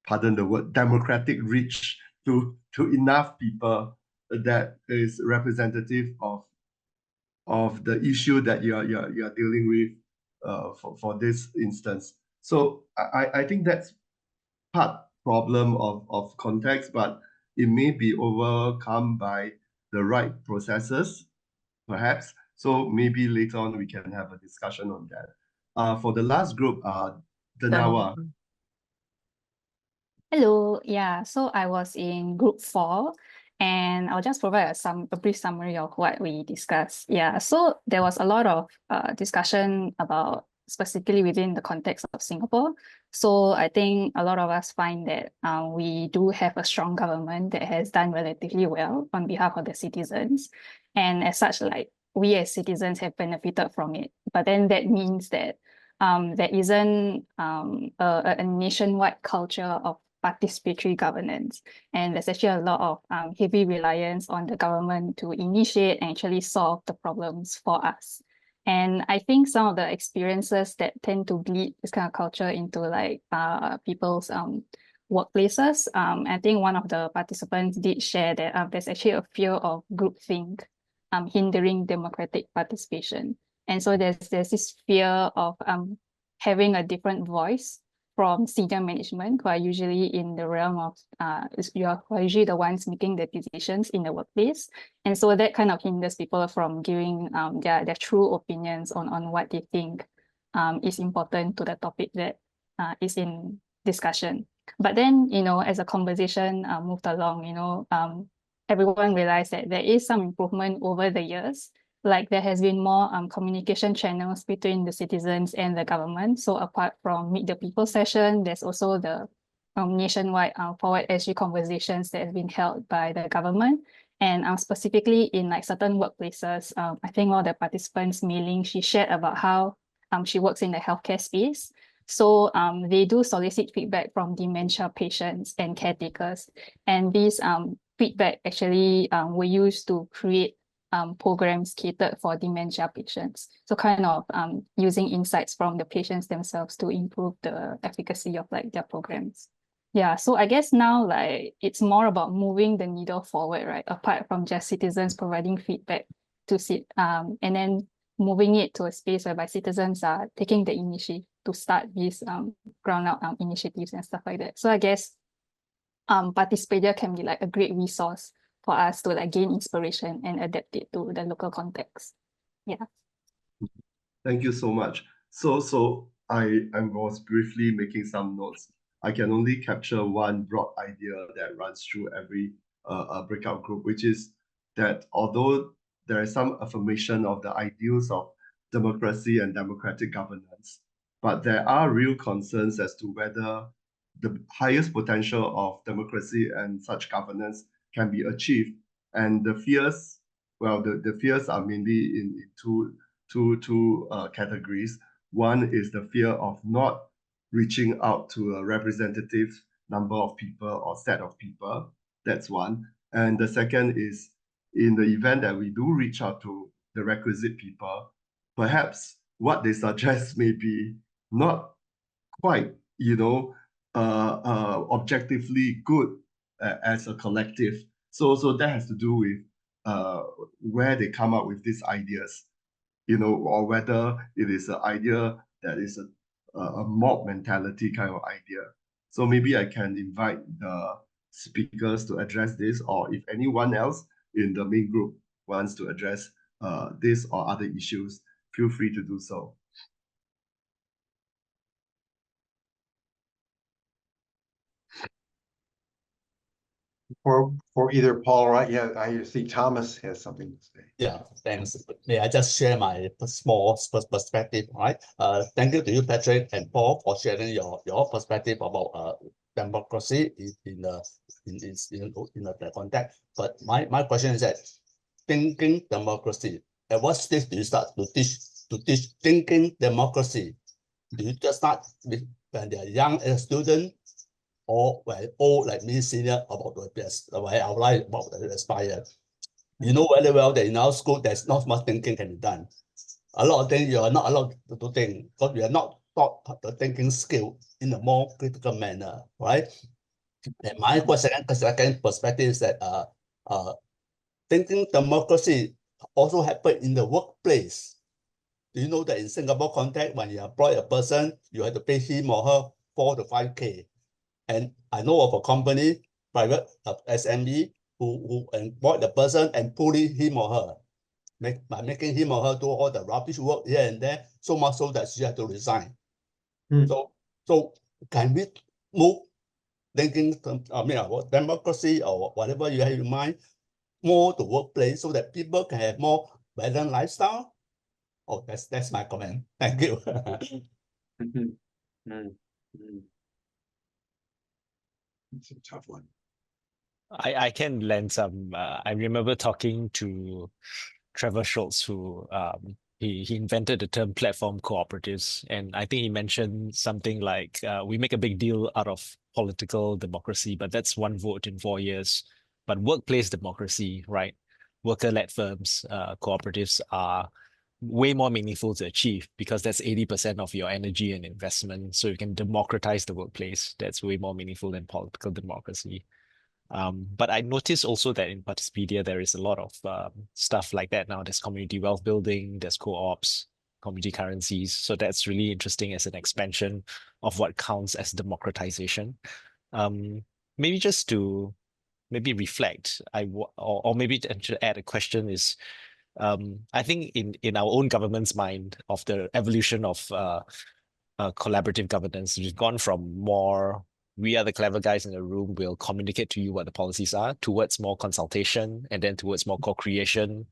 pardon the word, democratic reach to enough people that is representative of the issue that you're dealing with for this instance. So I think that's part problem of context, but it may be overcome by the right processes, perhaps. So maybe later on we can have a discussion on that. For the last group, Danawa. Hello, yeah, so I was in group 4 and I'll just provide a brief summary of what we discussed. Yeah, so there was a lot of discussion about specifically within the context of Singapore. So I think a lot of us find that we do have a strong government that has done relatively well on behalf of the citizens. And as such, like we as citizens have benefited from it. But then that means that there isn't a nationwide culture of participatory governance. And there's actually a lot of heavy reliance on the government to initiate and actually solve the problems for us. And I think some of the experiences that tend to bleed this kind of culture into like people's workplaces, I think one of the participants did share that there's actually a fear of groupthink hindering democratic participation. And so there's this fear of having a different voice from senior management, who are usually in the realm of who are usually the ones making the decisions in the workplace. And so that kind of hinders people from giving their true opinions on what they think is important to the topic that is in discussion. But then, you know, as a conversation moved along, you know, everyone realized that there is some improvement over the years. Like there has been more communication channels between the citizens and the government. So apart from Meet the People session, there's also the nationwide forward SG conversations that have been held by the government. And specifically in like certain workplaces, I think one of the participants, Mei-Ling, she shared about how she works in the healthcare space. So they do solicit feedback from dementia patients and caretakers. And these feedback actually were used to create programs catered for dementia patients. So kind of using insights from the patients themselves to improve the efficacy of like their programs. Yeah, so I guess now like it's more about moving the needle forward, right? Apart from just citizens providing feedback to sit and then moving it to a space whereby citizens are taking the initiative to start these ground out initiatives and stuff like that. So I guess Participedia can be like a great resource for us to like gain inspiration and adapt it to the local context. Yeah. Thank you so much. So I was briefly making some notes. I can only capture one broad idea that runs through every breakout group, which is that although there is some affirmation of the ideals of democracy and democratic governance, but there are real concerns as to whether the highest potential of democracy and such governance can be achieved. And the fears, well, the fears are mainly in two categories. One is the fear of not reaching out to a representative number of people or set of people. That's one. And the second is in the event that we do reach out to the requisite people, perhaps what they suggest may be not quite, you know, objectively good as a collective. So that has to do with where they come up with these ideas, you know, or whether it is an idea that is a mob mentality kind of idea. So maybe I can invite the speakers to address this, or if anyone else in the main group wants to address this or other issues, feel free to do so. For either Paul or I see Thomas has something to say. Yeah, thanks. May I just share my small perspective, right? Thank you to you, Patrick and Paul, for sharing your perspective about democracy in the context. But my question is that thinking democracy, at what stage do you start to teach thinking democracy? Do you just start with when they are young as a student, or when old like me, senior, about the best, I outline about the aspire? You know very well that in our school there's not much thinking can be done. A lot of things you are not allowed to think because we are not taught the thinking skill in a more critical manner, right? And my second perspective is that thinking democracy also happen in the workplace. Do you know that in Singapore context, when you employ a person, you have to pay him or her 4 to 5K? And I know of a company, private SME, who employ the person and bully him or her, by making him or her do all the rubbish work here and there, so much so that she had to resign. So can we move thinking, about democracy or whatever you have in mind, more to workplace so that people can have more better lifestyle? Oh, that's my comment. Thank you. It's a tough one. I can lend some. I remember talking to Trevor Schultz, who he invented the term platform cooperatives, and I think he mentioned something like we make a big deal out of political democracy, but that's 1 vote in 4 years. But workplace democracy, right? Worker-led firms, cooperatives are way more meaningful to achieve because that's 80% of your energy and investment. So you can democratize the workplace. That's way more meaningful than political democracy. But I noticed also that in Participedia, there is a lot of stuff like that now. There's community wealth building, there's co-ops, community currencies. So that's really interesting as an expansion of what counts as democratization. Maybe just to reflect, or maybe to add a question is, I think in our own government's mind of the evolution of collaborative governance, we've gone from more, we are the clever guys in the room, we'll communicate to you what the policies are, towards more consultation, and then towards more co-creation.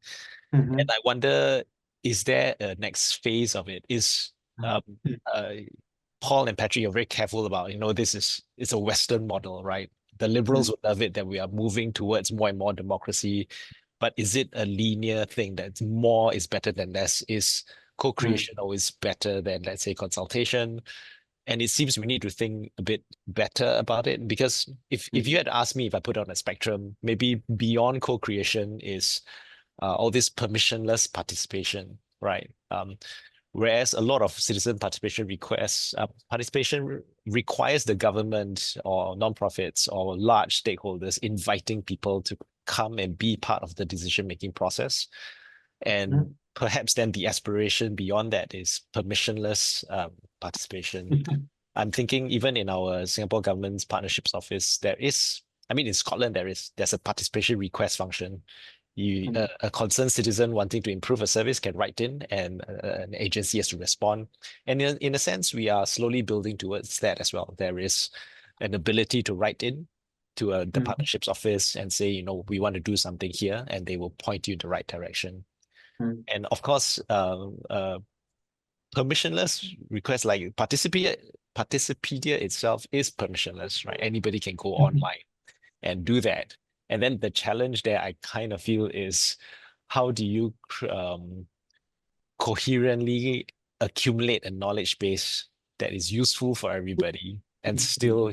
And I wonder, is there a next phase of it? Is Paul and Patrick, you're very careful about, it's a Western model, right? The liberals would love it that we are moving towards more and more democracy. But is it a linear thing that more is better than less? Is co-creation always better than, let's say, consultation? And it seems we need to think a bit better about it, because if you had asked me, if I put it on a spectrum, maybe beyond co-creation is all this permissionless participation, right? Whereas a lot of citizen participation requests, requires the government or nonprofits or large stakeholders inviting people to come and be part of the decision-making process. And perhaps then the aspiration beyond that is permissionless participation. I'm thinking even in our Singapore government's partnerships office, there is, in Scotland, there's a participation request function. A concerned citizen wanting to improve a service can write in, and an agency has to respond. And in a sense, we are slowly building towards that as well. There is an ability to write in to the partnerships office and say, we want to do something here, and they will point you in the right direction. And of course, permissionless requests like Participedia itself is permissionless, right? Anybody can go online and do that. And then the challenge there, I kind of feel, is how do you coherently accumulate a knowledge base that is useful for everybody and still,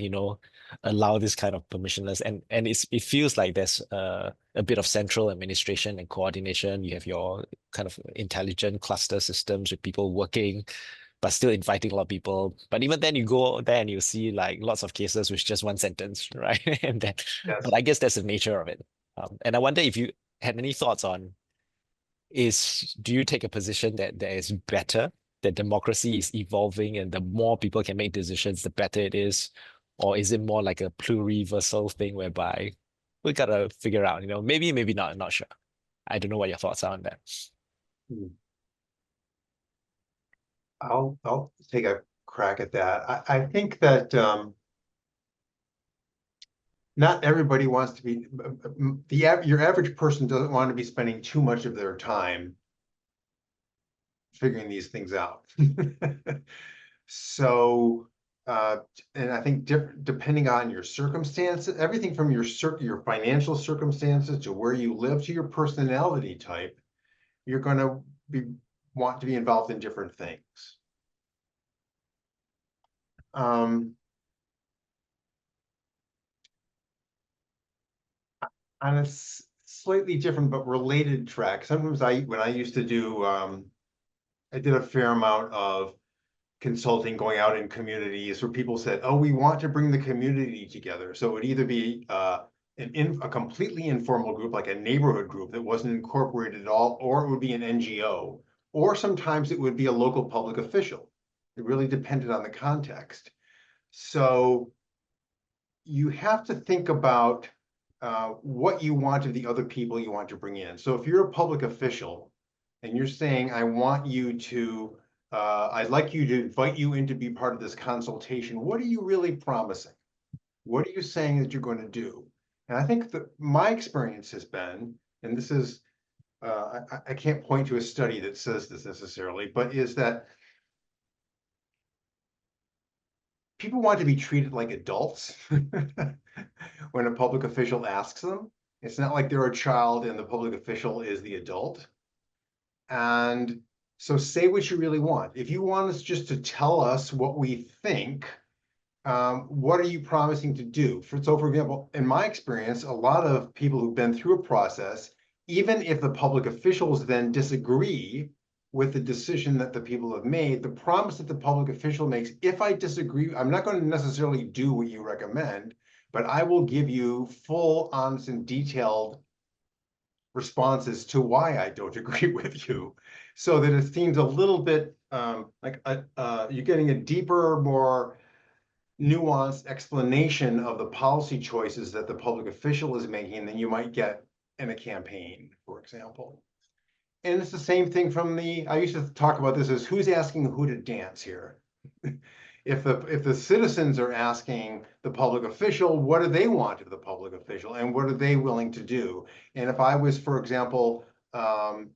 allow this kind of permissionless. And it feels like there's a bit of central administration and coordination. You have your kind of intelligent cluster systems with people working, but still inviting a lot of people. But even then, you go there and you see like lots of cases with just one sentence, right? And then, but I guess that's the nature of it. And I wonder if you had any thoughts on, do you take a position that there is better, that democracy is evolving and the more people can make decisions, the better it is? Or is it more like a pluriversal thing whereby we gotta figure out, maybe not, I'm not sure. I don't know what your thoughts are on that. I'll take a crack at that. I think that not everybody wants to be, your average person doesn't want to be spending too much of their time figuring these things out. So, and I think depending on your circumstances, everything from your financial circumstances to where you live to your personality type, you're going to want to be involved in different things. On a slightly different but related track, sometimes when I used to do, I did a fair amount of consulting, going out in communities where people said, oh, we want to bring the community together. So it would either be a completely informal group, like a neighborhood group that wasn't incorporated at all, or it would be an NGO, or sometimes it would be a local public official. It really depended on the context. So you have to think about what you want of the other people you want to bring in. So if you're a public official and you're saying, I want you to, I'd like you to invite you in to be part of this consultation, what are you really promising? What are you saying that you're going to do? And I think that my experience has been, and this is, I can't point to a study that says this necessarily, but is that people want to be treated like adults when a public official asks them. It's not like they're a child and the public official is the adult. And so say what you really want. If you want us just to tell us what we think, what are you promising to do? So for example, in my experience, a lot of people who've been through a process, even if the public officials then disagree with the decision that the people have made, the promise that the public official makes, if I disagree, I'm not going to necessarily do what you recommend, but I will give you full, honest, and detailed responses to why I don't agree with you, so that it seems a little bit like you're getting a deeper, more nuanced explanation of the policy choices that the public official is making than you might get in a campaign, for example. And it's the same thing from I used to talk about this as who's asking who to dance here. If the citizens are asking the public official, what do they want of the public official and what are they willing to do? And if I was, for example, an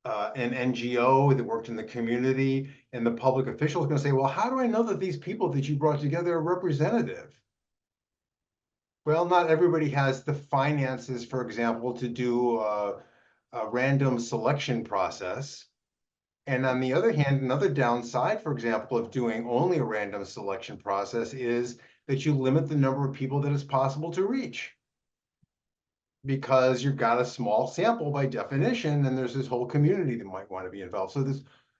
NGO that worked in the community and the public official is going to say, well, how do I know that these people that you brought together are representative? Well, not everybody has the finances, for example, to do a random selection process. And on the other hand, another downside, for example, of doing only a random selection process is that you limit the number of people that it's possible to reach, because you've got a small sample by definition, and there's this whole community that might want to be involved. So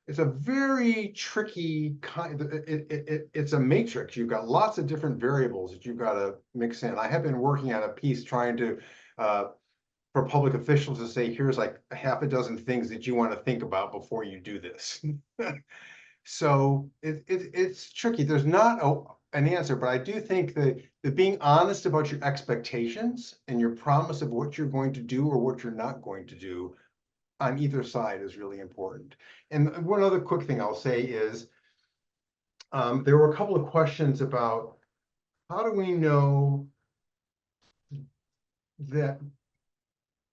it's a very tricky it's a matrix. You've got lots of different variables that you've got to mix in. I have been working on a piece trying to for public officials to say, here's like a half a dozen things that you want to think about before you do this. So it's tricky. There's not an answer, but I do think that being honest about your expectations and your promise of what you're going to do or what you're not going to do on either side is really important. And one other quick thing I'll say is there were a couple of questions about how do we know that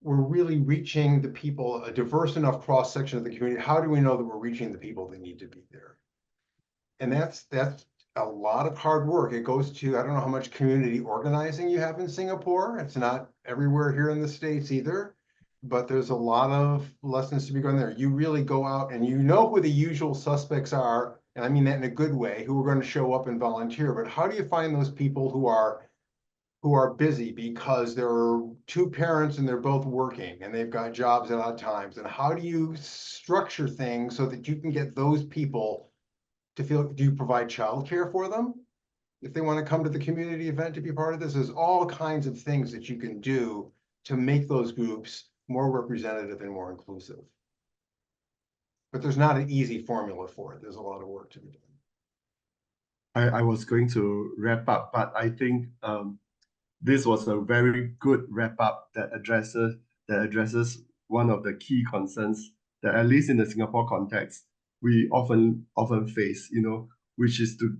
we're really reaching the people, a diverse enough cross-section of the community. How do we know that we're reaching the people that need to be there? And that's a lot of hard work. It goes to, I don't know how much community organizing you have in Singapore. It's not everywhere here in the States either, but there's a lot of lessons to be going there. You really go out and you know who the usual suspects are, and I mean that in a good way, who are going to show up and volunteer. But how do you find those people who are busy because there are two parents and they're both working and they've got jobs at odd times? And how do you structure things so that you can get those people to feel, do you provide childcare for them if they want to come to the community event to be part of this? There's all kinds of things that you can do to make those groups more representative and more inclusive. But there's not an easy formula for it. There's a lot of work to be done. I was going to wrap up, but I think this was a very good wrap up that addresses one of the key concerns that, at least in the Singapore context, we often face, which is to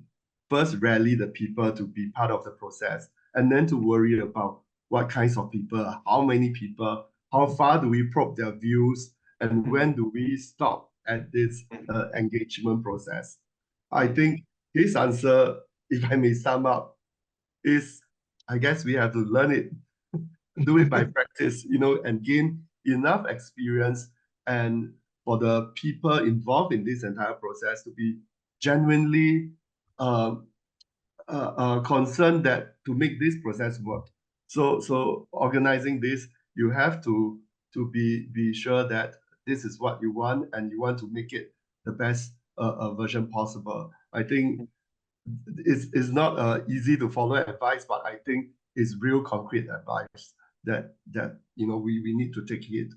first rally the people to be part of the process, and then to worry about what kinds of people, how many people, how far do we probe their views, and when do we stop at this engagement process. I think his answer, if I may sum up, is I guess we have to learn it, do it by practice, and gain enough experience and for the people involved in this entire process to be genuinely concerned that to make this process work. So organizing this, you have to be sure that this is what you want and you want to make it the best version possible. I think it's not easy to follow advice, but I think it's real concrete advice that we need to take it.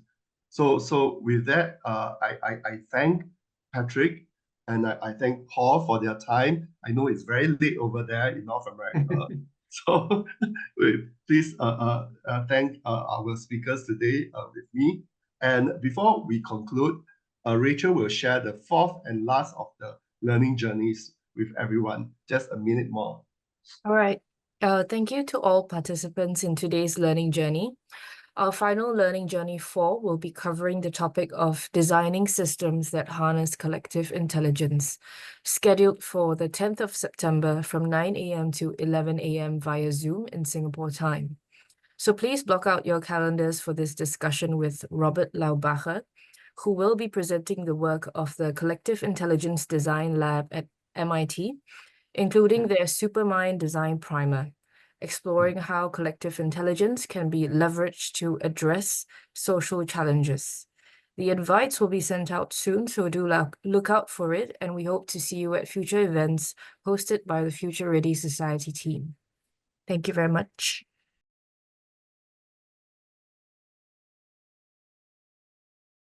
So with that, I thank Patrick and I thank Paul for their time. I know it's very late over there in North America. So please thank our speakers today with me. And before we conclude, Rachel will share the fourth and last of the learning journeys with everyone. Just a minute more. All right. Thank you to all participants in today's learning journey. Our final learning journey 4 will be covering the topic of designing systems that harness collective intelligence, scheduled for the 10th of September from 9 a.m. to 11 a.m. via Zoom in Singapore time. So please block out your calendars for this discussion with Robert Laubacher, who will be presenting the work of the Collective Intelligence Design Lab at MIT, including their Supermind Design Primer, exploring how collective intelligence can be leveraged to address social challenges. The invites will be sent out soon, so do look out for it, and we hope to see you at future events hosted by the Future Ready Society team. Thank you very much.